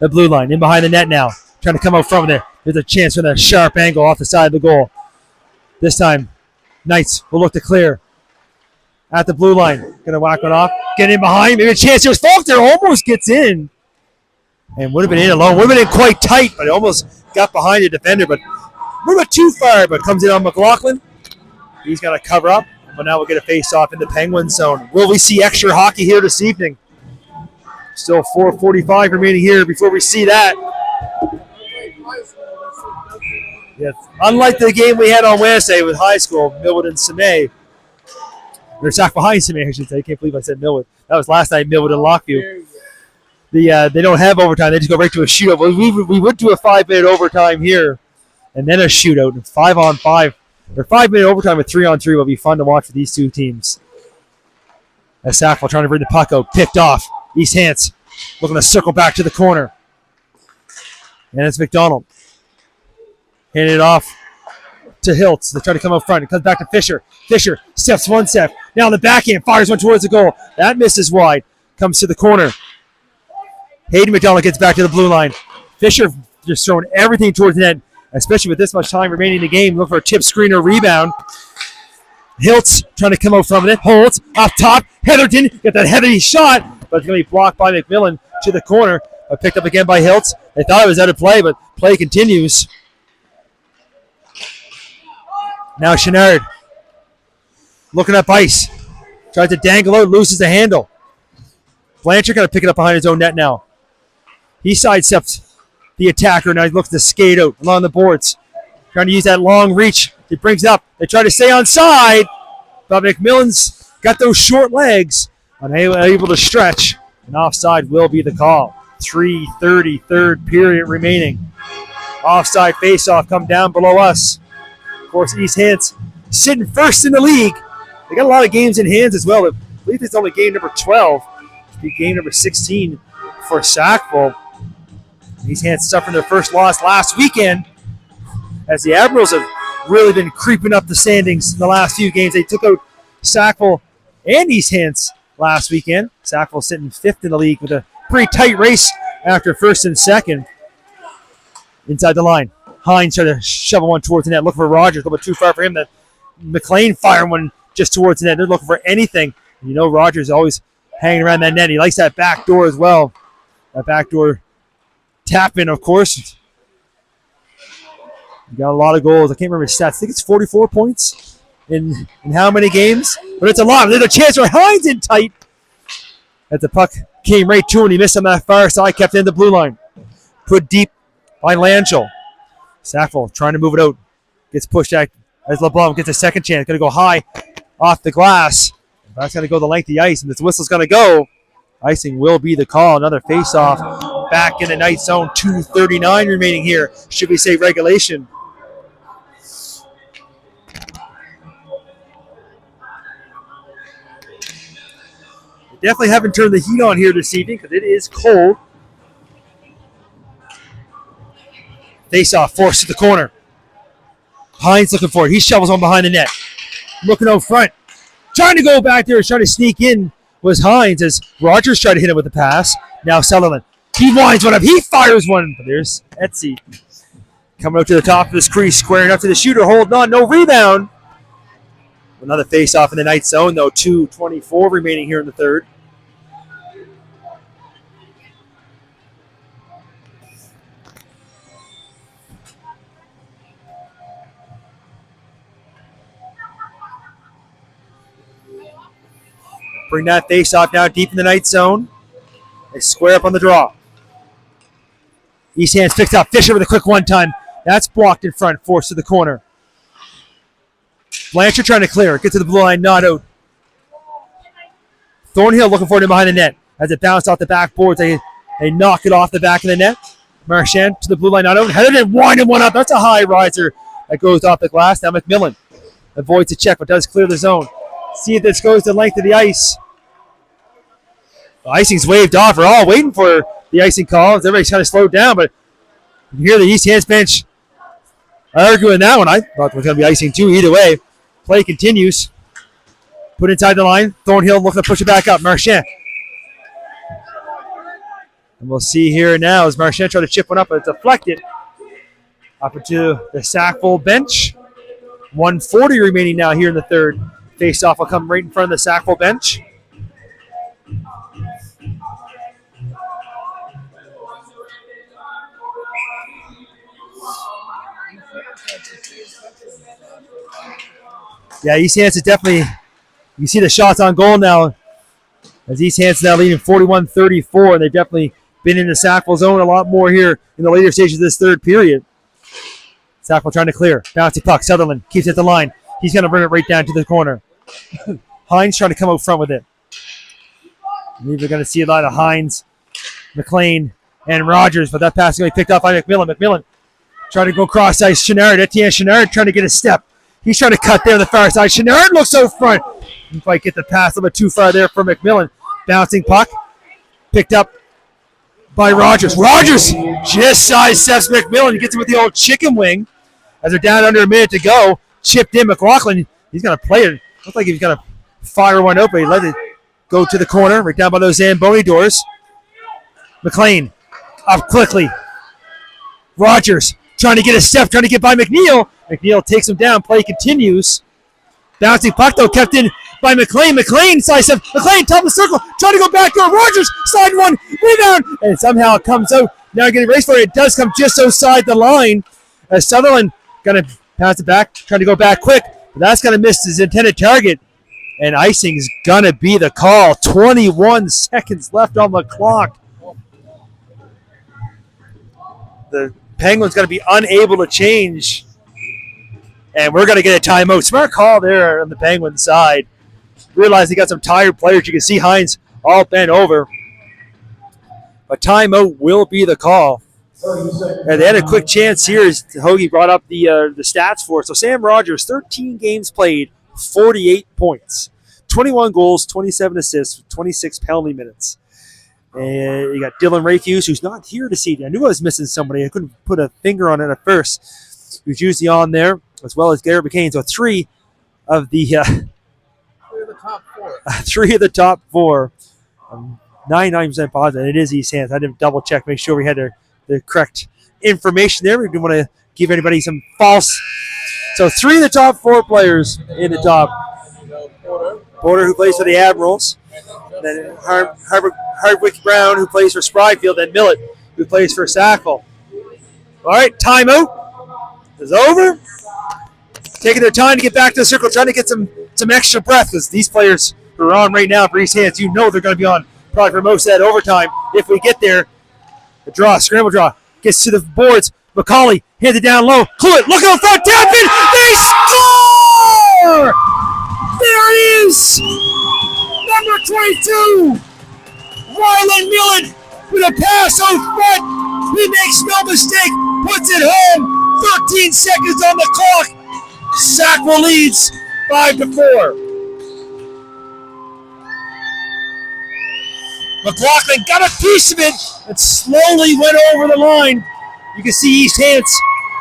Speaker 2: the blue line. In behind the net now. Trying to come out from there. There's a chance for that sharp angle off the side of the goal. This time, Knights will look to clear. At the blue line. Going to whack one off. Get in behind. Maybe a chance. There's Faulkner. Almost gets in. And would have been in alone. Would have been in quite tight, but it almost got behind the defender. But a little bit too far, but comes in on McLaughlin. He's got to cover up. But now we'll get a face-off in the Penguin zone. Will we see extra hockey here this evening? Still 4:45 remaining here before we see that. Yes. Unlike the game we had on Wednesday with high school, Millwood and Simay. Or Sackville High and Simay, I should say. I can't believe I said Millwood. That was last night, Millwood and Lockview. They don't have overtime. They just go right to a shootout. We would do a 5-minute overtime here and then a shootout. 5-on-5. Or 5-minute overtime with 3-on-3 will be fun to watch for these two teams. As Sackville trying to bring the puck out. Picked off. East Hants looking to circle back to the corner. And it's McDonald. Handing it off to Hiltz. They try to come up front. It comes back to Fisher. Fisher steps one step. Now on the backhand. Fires one towards the goal. That misses wide. Comes to the corner. Hayden McDonald gets back to the blue line. Fisher just throwing everything towards the net, especially with this much time remaining in the game. Look for a tip screener rebound. Hiltz trying to come out from it. Holtz off top. Heatherton get that heavy shot, but it's going to be blocked by McMillan to the corner. But picked up again by Hiltz. They thought it was out of play, but play continues. Now Chenard looking up ice. Tries to dangle out, loses the handle. Blanchard going to pick it up behind his own net now. He sidesteps the attacker. Now he looks to skate out along the boards. Trying to use that long reach. He brings it up. They try to stay onside. But McMillan's got those short legs. Unable to stretch. And offside will be the call. 3:30, third period remaining. Offside faceoff come down below us. Of course, East Hants sitting first in the league. They got a lot of games in hands as well. I believe it's only game number 12. It'll be game number 16 for Sackville. These Hants suffering their first loss last weekend as the Admirals have really been creeping up the standings in the last few games. They took out Sackville and East Hants last weekend. Sackville sitting fifth in the league with a pretty tight race after first and second. Inside the line. Hants trying to shovel one towards the net, looking for Rogers. A little bit too far for him. McLean firing one just towards the net. They're looking for anything. You know Rogers is always hanging around that net. He likes that back door as well. That back door tap in, of course. He got a lot of goals. I can't remember his stats. I think it's 44 points in how many games? But it's a lot. There's a chance for Hants in tight. As the puck came right to him. He missed on that far side. Kept it in the blue line. Put deep by Lanchel. Sackville trying to move it out. Gets pushed out as LeBlanc gets a second chance. Going to go high off the glass. That's going to go the length of the ice. And this whistle's going to go. Icing will be the call. Another face-off back in the night zone. 2:39 remaining here. Should we say regulation? Definitely haven't turned the heat on here this evening because it is cold. Face-off, forced to the corner. Hants looking for it. He shovels one behind the net. Looking out front. Trying to go back there, trying to sneak in was Hants as Rogers tried to hit him with the pass. Now Sutherland. He winds one up. He fires one. But there's Etsy. Coming out to the top of this crease, squaring up to the shooter. Holding on. No rebound. Another face-off in the night zone, though. 2:24 remaining here in the third. Bring that face-off now deep in the night zone. They square up on the draw. East Hants picks up. Fisher with a quick one-time. That's blocked in front, forced to the corner. Blanchard trying to clear it. Get to the blue line, not out. Thornhill looking for it behind the net. As it bounced off the backboards, they knock it off the back of the net. Marchand to the blue line, not out. Headed and winding one up. That's a high riser that goes off the glass. Now McMillan avoids a check, but does clear the zone. See if this goes the length of the ice. The icing's waved off. We're all waiting for the icing call. Everybody's kind of slowed down, but you hear the East Hants bench arguing that one. I thought it was going to be icing too. Either way, play continues. Put inside the line. Thornhill looking to push it back up. Marchand. And we'll see here now as Marchand trying to chip one up, but it's deflected up into the Sackville bench. 1:40 remaining now here in the third. Face-off will come right in front of the Sackville bench. Yeah, East Hants is definitely, you see the shots on goal now. As East Hants now leading 41-34. They've definitely been in the Sackville zone a lot more here in the later stages of this third period. Sackville trying to clear. Bouncy puck. Sutherland keeps it at the line. He's going to bring it right down to the corner. Hants trying to come out front with it. I believe we're going to see a lot of Hants, McLean, and Rogers, but that pass is going to be picked up by McMillan. McMillan trying to go cross ice. Chenard, Etienne Chenard trying to get a step. He's trying to cut there on the far side. Chenard looks out front. Didn't quite get the pass a little bit too far there for McMillan. Bouncing puck. Picked up by Rogers. Rogers just sidesteps McMillan. He gets him with the old chicken wing. As they're down under a minute to go. Chipped in. McLaughlin, he's going to play it. Looks like he's going to fire one out, but he let it go to the corner. Right down by those Zamboni doors. McLean up quickly. Rogers trying to get a step. Trying to get by McNeil. McNeil takes him down. Play continues. Bouncing puck, though, kept in by McLean. McLean side step. McLean, top of the circle. Trying to go back door. Rogers, side one. Rebound. And somehow it comes out. Now getting raced for it. It does come just outside the line. As Sutherland going to pass it back. Trying to go back quick. But that's going to miss his intended target. And icing is going to be the call. 21 seconds left on the clock. The Penguins going to be unable to change. And we're going to get a timeout. Smart call there on the Penguins side. Realize they got some tired players. You can see Hants all bent over. But timeout will be the call. And they had a quick chance here as Hoagie brought up the stats for us. So Sam Rogers, 13 games played, 48 points. 21 goals, 27 assists, 26 penalty minutes. And you got Dylan Rayfuse, who's not here this evening. I knew I was missing somebody. I couldn't put a finger on it at first. Who's usually on there, as well as Garrett McCain. So three of the
Speaker 4: top four.
Speaker 2: 3 of the top 4. 99% positive. It is East Hants. I didn't double check, make sure we had the correct information there. We didn't want to give anybody some false. So 3 of the top 4 players in the top. Porter, who plays for the Admirals. Then Hardwick Brown, who plays for Spryfield. And Millett, who plays for Sackville. All right, timeout is over. Taking their time to get back to the circle, trying to get some extra breath, because these players who are on right now for East Hants, you know they're going to be on probably for most of that overtime. If we get there, the draw, scramble draw, gets to the boards. McCauley hands it down low. Cluett, look out front, tap in, they score! There it is! Number 22, Ryland Millett with a pass out front. He makes no mistake, puts it home. 13 seconds on the clock. Sackville leads 5-4. McLaughlin got a piece of it and slowly went over the line. You can see East Hants.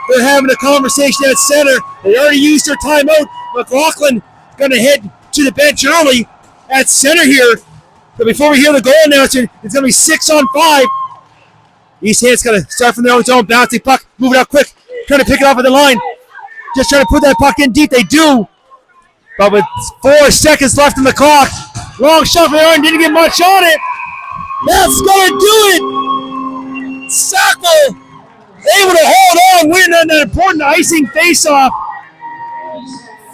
Speaker 2: They're having a conversation at center. They already used their timeout. McLaughlin going to head to the bench early at center here. But before we hear the goal announcement, it's going to be 6-on-5. East Hants going to start from their own zone. Bouncing puck, moving out quick, trying to pick it off at the line. Just trying to put that puck in deep. They do. But with 4 seconds left on the clock, long shot from the arm, didn't get much on it. That's going to do it. Sackville able to hold on, win on that important icing faceoff.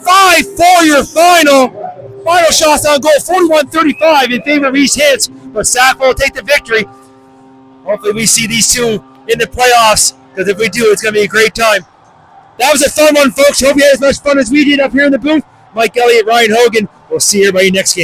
Speaker 2: 5-4 your final. Final shots on goal, 41-35 in favor of East Hants. But Sackville will take the victory. Hopefully we see these two in the playoffs, because if we do, it's going to be a great time. That was a fun one, folks. Hope you had as much fun as we did up here in the booth. Mike Elliott, Ryan Hogan. We'll see everybody next game.